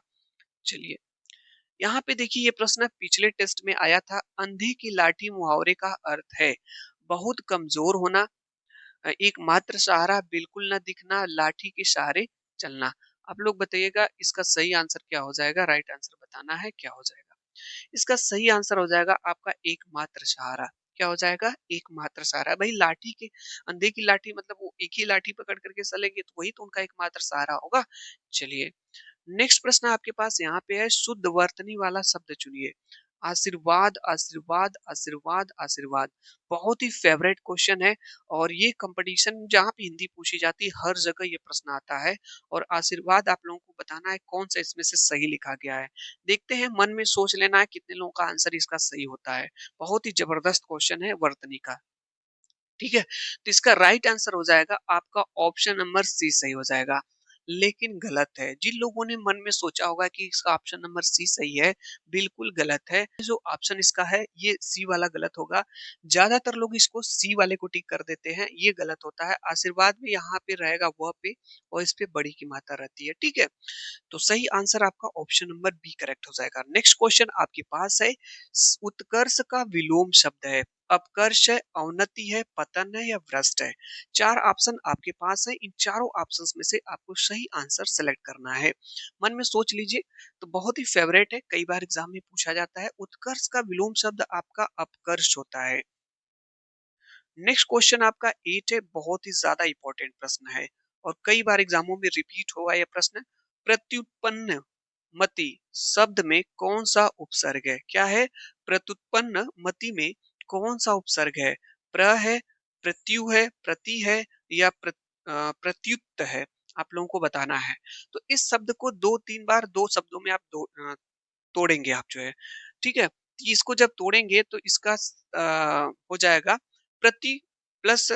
चलिए यहाँ पे देखिए ये प्रश्न पिछले टेस्ट में आया था। अंधे की लाठी मुहावरे का अर्थ है बहुत कमजोर होना, एकमात्र सहारा, बिल्कुल न दिखना, लाठी के सहारे चलना। आप लोग बताइएगा इसका सही आंसर क्या हो जाएगा, राइट आंसर बताना है क्या हो जाएगा। इसका सही आंसर हो जाएगा आपका एकमात्र सहारा। क्या हो जाएगा, एकमात्र सहारा। भाई लाठी के, अंधे की लाठी मतलब वो एक ही लाठी पकड़ करके चलेंगे तो वही तो उनका एकमात्र सहारा होगा। चलिए नेक्स्ट प्रश्न आपके पास यहाँ पे है, शुद्ध वर्तनी वाला शब्द चुनिए। आशीर्वाद, आशीर्वाद, आशीर्वाद, आशीर्वाद। बहुत ही फेवरेट क्वेश्चन है और ये कंपटीशन जहाँ पे हिंदी पूछी जाती है हर जगह ये प्रश्न आता है। और आशीर्वाद आप लोगों को बताना है कौन सा इसमें से सही लिखा गया है। देखते हैं, मन में सोच लेना है कितने लोगों का आंसर इसका सही होता है। बहुत ही जबरदस्त क्वेश्चन है वर्तनी का। ठीक है, तो इसका राइट आंसर हो जाएगा आपका ऑप्शन नंबर सी सही हो जाएगा। लेकिन गलत है। जिन लोगों ने मन में सोचा होगा कि इसका ऑप्शन नंबर सी सही है, बिल्कुल गलत है। जो ऑप्शन इसका है ये सी वाला गलत होगा। ज्यादातर लोग इसको सी वाले को टिक कर देते हैं, ये गलत होता है। आशीर्वाद में यहाँ पे रहेगा वह पे और इस पे बड़ी की मात्रा रहती है। ठीक है, तो सही आंसर आपका ऑप्शन नंबर बी करेक्ट हो जाएगा। नेक्स्ट क्वेश्चन आपके पास है, उत्कर्ष का विलोम शब्द है, अपकर्ष है, अवनति है, पतन है या भ्रष्ट है। चार ऑप्शन आपके पास है, इन चारों ऑप्शंस में से आपको सही आंसर सेलेक्ट करना है। मन में सोच लीजिए। तो बहुत ही फेवरेट है, कई बार एग्जाम में पूछा जाता है। उत्कर्ष का विलोम शब्द आपका अपकर्ष होता है। नेक्स्ट क्वेश्चन आपका 8 है, बहुत ही ज्यादा इंपॉर्टेंट प्रश्न है और कई बार एग्जामों में रिपीट होगा यह प्रश्न। प्रत्युत्पन्न मति शब्द में कौन सा उपसर्ग है। क्या है, प्रत्युत्पन्न मति में कौन सा उपसर्ग है। प्र है, प्रत्यु है, प्रति है या प्रत्युत है, आप लोगों को बताना है। तो इस शब्द को 2-3 बार 2 शब्दों में आप तोड़ेंगे आप जो है, ठीक है? इसको जब तोड़ेंगे तो इसका हो जाएगा प्रति प्लस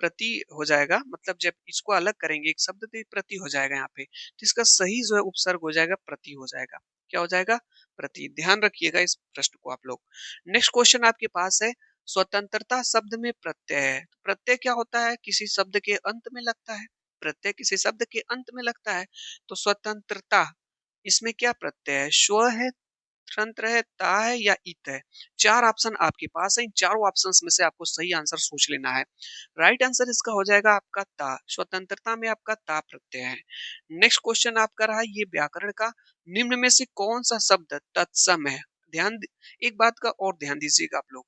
प्रति हो जाएगा, मतलब जब इसको अलग करेंगे एक शब्द तो ये प्रति हो जाएगा यहाँ पे। तो इसका सही जो है उपसर्ग हो जाएगा प्रति हो जाएगा। क्या हो जाएगा? प्रति। ध्यान रखिएगा इस प्रश्न को आप लोग। नेक्स्ट क्वेश्चन आपके पास है, स्वतंत्रता शब्द में प्रत्यय है। तो प्रत्यय क्या होता है? किसी शब्द के अंत में लगता है। प्रत्यय किसी शब्द के अंत में लगता है। तो स्वतंत्रता, इसमें क्या प्रत्यय है? स्व है, तंत्र है, ता है या इत है? 4 ऑप्शन आपके पास है। इन चारों ऑप्शंस में से आपको सही आंसर सोच लेना है। राइट आंसर इसका हो जाएगा आपका ता। स्वतंत्रता में आपका ता प्रत्यय है। नेक्स्ट क्वेश्चन आपका रहा ये व्याकरण का, निम्न में से कौन सा शब्द तत्सम है? एक बात का और ध्यान दीजिएगा आप लोग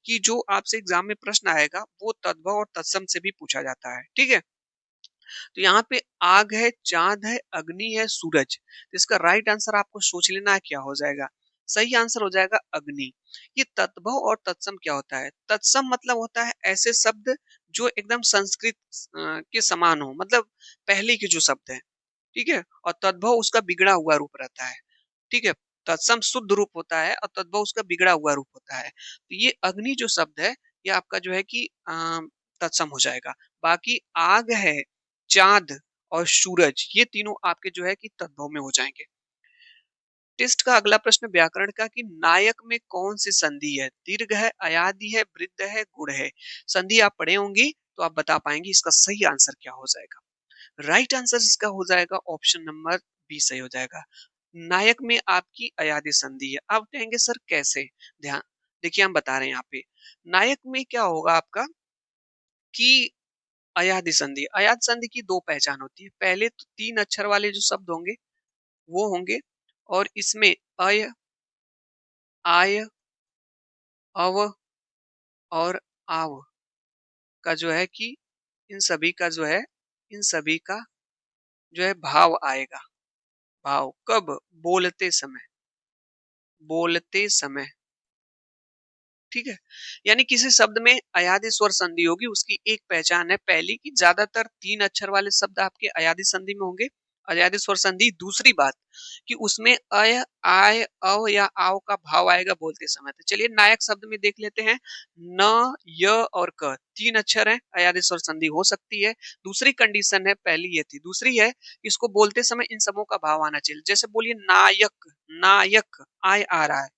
कि जो आपसे एग्जाम में प्रश्न आएगा वो तद्भव और तत्सम से भी पूछा जाता है, ठीक है? तो यहाँ पे आग है, चांद है, अग्नि है, सूरज। तो इसका राइट आंसर आपको सोच लेना है क्या हो जाएगा। सही आंसर हो जाएगा अग्नि। ये तत्भव और तत्सम क्या होता है? तत्सम मतलब होता है ऐसे शब्द जो एकदम संस्कृत के समान हो, मतलब पहले के जो शब्द है, ठीक है? और तद्भव उसका बिगड़ा हुआ रूप रहता है, ठीक है? तत्सम शुद्ध रूप होता है और तद्भव उसका बिगड़ा हुआ रूप होता है। तो ये अग्नि जो शब्द है, ये आपका जो है कि तत्सम हो जाएगा। बाकी आग है, चाँद और सूरज, ये तीनों आपके जो है कि तद्भव में हो जाएँगे। टेस्ट का अगला प्रश्न व्याकरण का कि नायक में कौन सी संधि है? दीर्घ है, अयादि है, वृद्ध है, गुण है। संधि आप पढ़े होंगी तो आप बता पाएंगे इसका सही आंसर क्या हो जाएगा। राइट आंसर इसका हो जाएगा ऑप्शन नंबर बी सही हो जाएगा। नायक में आपकी अयादि संधि है। आप कहेंगे सर कैसे? ध्यान देखिए हम बता रहे हैं यहाँ पे। नायक में क्या होगा आपका कि अयादि संधि, अयाद संधि की 2 पहचान होती है। पहले तो 3 अक्षर वाले जो शब्द होंगे वो होंगे और इसमें अय, आय, अव और आव का जो है कि इन सभी का जो है, इन सभी का जो है भाव आएगा। भाव कब? बोलते समय, बोलते समय, ठीक है? यानी किसी शब्द में अयादि स्वर संधि होगी, उसकी एक पहचान है पहली कि ज्यादातर 3 अक्षर वाले शब्द आपके अयादि संधि में होंगे, अयादि स्वर संधि। दूसरी बात कि उसमें अय, आय, अव या आव का भाव आएगा बोलते समय। तो चलिए नायक शब्द में देख लेते हैं। न, य और क 3 अक्षर हैं, अयादि स्वर संधि हो सकती है। दूसरी कंडीशन है, पहली ये थी। दूसरी है इसको बोलते समय इन सबों का भाव आना चाहिए। जैसे बोलिए नायक, नायक, आय आ रहा है।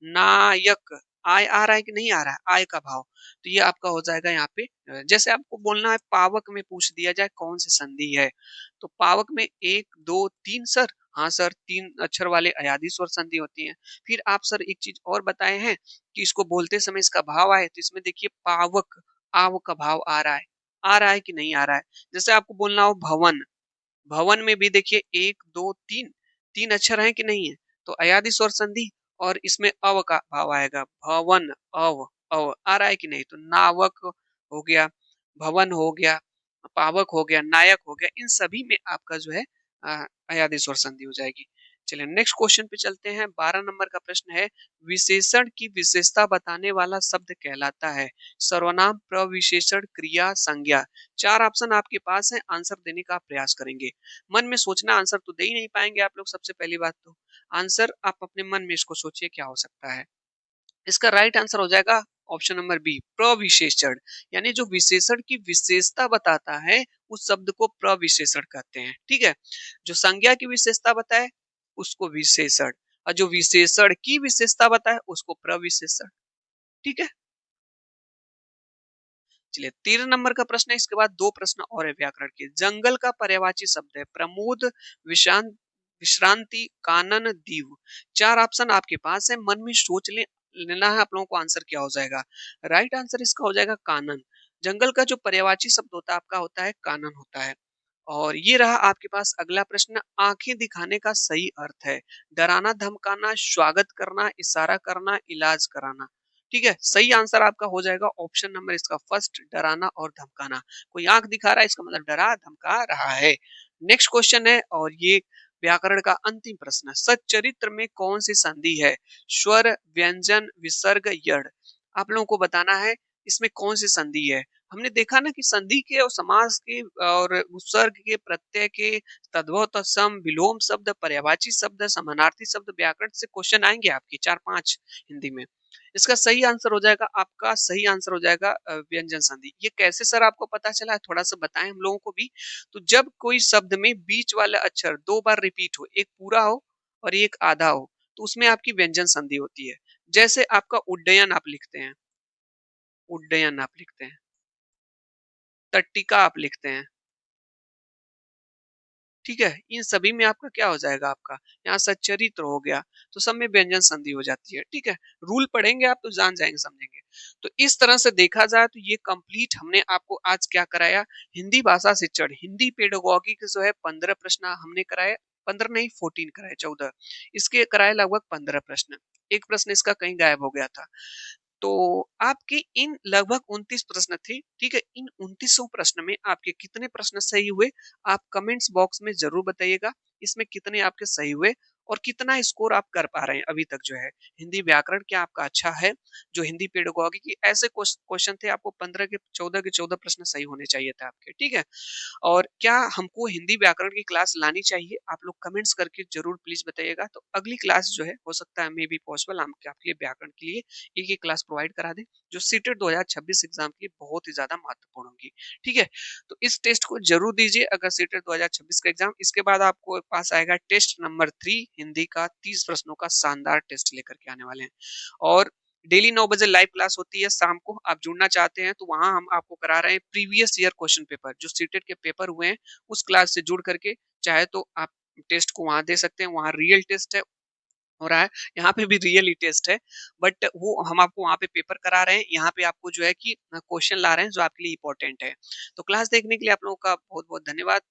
नायक, आय आ रहा है कि नहीं आ रहा है? आय का भाव। तो ये आपका हो जाएगा यहाँ पे जैसे आपको बोलना है पावक में पूछ दिया जाए कौन सी संधि है, तो पावक में 1, 2, 3 सर। हाँ सर, 3 अक्षर वाले अयादि स्वर संधि होती हैं। फिर आप सर एक चीज और बताए हैं कि इसको बोलते समय इसका भाव आए, तो इसमें देखिए पावक, आव का भाव आ रहा है कि नहीं आ रहा है? जैसे आपको बोलना हो भवन, भवन में भी देखिए 1, 2, 3, 3 अक्षर हैं कि नहीं है? तो अयादि स्वर संधि और इसमें अव का भाव आएगा। भवन, अव, अव आ रहा है कि नहीं? तो नावक हो गया, भवन हो गया, पावक हो गया, नायक हो गया, इन सभी में आपका जो है अयादि स्वर संधि हो जाएगी। चलिए नेक्स्ट क्वेश्चन पे चलते हैं। 12 नंबर का प्रश्न है, विशेषण की विशेषता बताने वाला शब्द कहलाता है सर्वनाम, प्रविशेषण, क्रिया, संज्ञा। 4 ऑप्शन आपके पास है, आंसर देने का आप प्रयास करेंगे। मन में सोचना, आंसर तो दे ही नहीं पाएंगे आप लोग। सबसे पहली बात तो आंसर आप अपने मन में इसको सोचिए क्या हो सकता है। इसका राइट आंसर हो जाएगा ऑप्शन नंबर बी, प्रविशेषण। यानी जो विशेषण की विशेषता बताता है उस शब्द को प्रविशेषण कहते हैं, ठीक है? जो संज्ञा की विशेषता बताए उसको विशेषण, और जो विशेषण की विशेषता बताए उसको प्रविशेषण, ठीक है? चलिए 13 नंबर का प्रश्न है। इसके बाद 2 प्रश्न और है व्याकरण के। जंगल का पर्यायवाची शब्द है प्रमोद, विशांत, विश्रांति, कानन, दीव। 4 ऑप्शन आपके पास है, मन में सोच लेना है आप लोगों को आंसर क्या हो जाएगा। राइट आंसर इसका हो जाएगा कानन। जंगल का जो पर्यायवाची शब्द होता है आपका होता है कानन होता है। और ये रहा आपके पास अगला प्रश्न, आंखें दिखाने का सही अर्थ है डराना, धमकाना, स्वागत करना, इशारा करना, इलाज कराना। ठीक है, सही आंसर आपका हो जाएगा ऑप्शन नंबर इसका फर्स्ट, डराना और धमकाना। कोई आंख दिखा रहा है इसका मतलब डरा धमका रहा है। नेक्स्ट क्वेश्चन है और ये व्याकरण का अंतिम प्रश्न, सच्चरित्र में कौन सी संधि है? स्वर, व्यंजन, विसर्ग, यड़। आप लोगों को बताना है इसमें कौन सी संधि है। हमने देखा ना कि संधि के और समास के और उपसर्ग के, प्रत्यय के, तद्भव तत्सम, विलोम शब्द, पर्यायवाची शब्द, समानार्थी शब्द, व्याकरण से क्वेश्चन आएंगे आपके 4-5 हिंदी में। इसका सही आंसर हो जाएगा, आपका सही आंसर हो जाएगा व्यंजन संधि। ये कैसे सर आपको पता चला है, थोड़ा सा बताएं हम लोगों को भी। तो जब कोई शब्द में बीच वाला अक्षर 2 बार रिपीट हो, एक पूरा हो और एक आधा हो, तो उसमें आपकी व्यंजन संधि होती है। जैसे आपका उड्डयन आप लिखते हैं, उड्डयन आप लिखते हैं, तट्टिका आप लिखते हैं, ठीक है? इन सभी में आपका क्या हो जाएगा, आपका यहाँ सच्चरित्र हो गया, तो सब में व्यंजन संधि हो जाती है, ठीक है? रूल पढ़ेंगे आप तो जान जाएंगे, समझेंगे। तो इस तरह से देखा जाए तो ये कंप्लीट हमने आपको आज क्या कराया, हिंदी भाषा शिक्षण, हिंदी पेडागोगी के जो है 15 प्रश्न हमने कराए, 15 नहीं 14 कराए, 14 इसके कराए, लगभग 15 प्रश्न। एक प्रश्न इसका कहीं गायब हो गया था। तो आपके इन लगभग 29 प्रश्न थे, ठीक है? इन 29 प्रश्न में आपके कितने प्रश्न सही हुए, आप कमेंट्स बॉक्स में जरूर बताइएगा। इसमें कितने आपके सही हुए और कितना स्कोर आप कर पा रहे हैं अभी तक जो है। हिंदी व्याकरण क्या आपका अच्छा है, जो हिंदी पेडागोगी की ऐसे क्वेश्चन थे, आपको 15 के 14 के 14 प्रश्न सही होने चाहिए थे आपके, ठीक है? और क्या हमको हिंदी व्याकरण की क्लास लानी चाहिए, आप लोग कमेंट्स करके जरूर प्लीज बताइएगा। तो अगली क्लास जो है, हो सकता है मे बी पॉसिबल, हम आपके लिए व्याकरण के लिए एक क्लास प्रोवाइड करा दें, जो सीटेट 2026 एग्जाम के लिए बहुत ही ज्यादा महत्वपूर्ण होगी, ठीक है? तो इस टेस्ट को जरूर दीजिए अगर सीटेट 2026 का एग्जाम। इसके बाद आपको पास आएगा टेस्ट नंबर 3 हिंदी का, 30 प्रश्नों का शानदार टेस्ट लेकर के आने वाले हैं। और डेली 9 बजे लाइव क्लास होती है शाम को, आप जुड़ना चाहते हैं तो वहां हम आपको करा रहे हैं प्रीवियस ईयर क्वेश्चन पेपर, जो सीटेट के पेपर हुए हैं उस क्लास से जुड़ करके, चाहे तो आप टेस्ट को वहां दे सकते हैं, वहां रियल टेस्ट है हो रहा है, यहाँ पे भी रियल ही टेस्ट है, बट वो हम आपको वहां पे पेपर करा रहे हैं, यहाँ पे आपको जो है कि क्वेश्चन ला रहे हैं जो आपके लिए इंपॉर्टेंट है। तो क्लास देखने के लिए आप लोगों का बहुत बहुत धन्यवाद।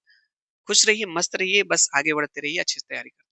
खुश रहिए, मस्त रहिए, बस आगे बढ़ते रहिए, अच्छी से तैयारी करते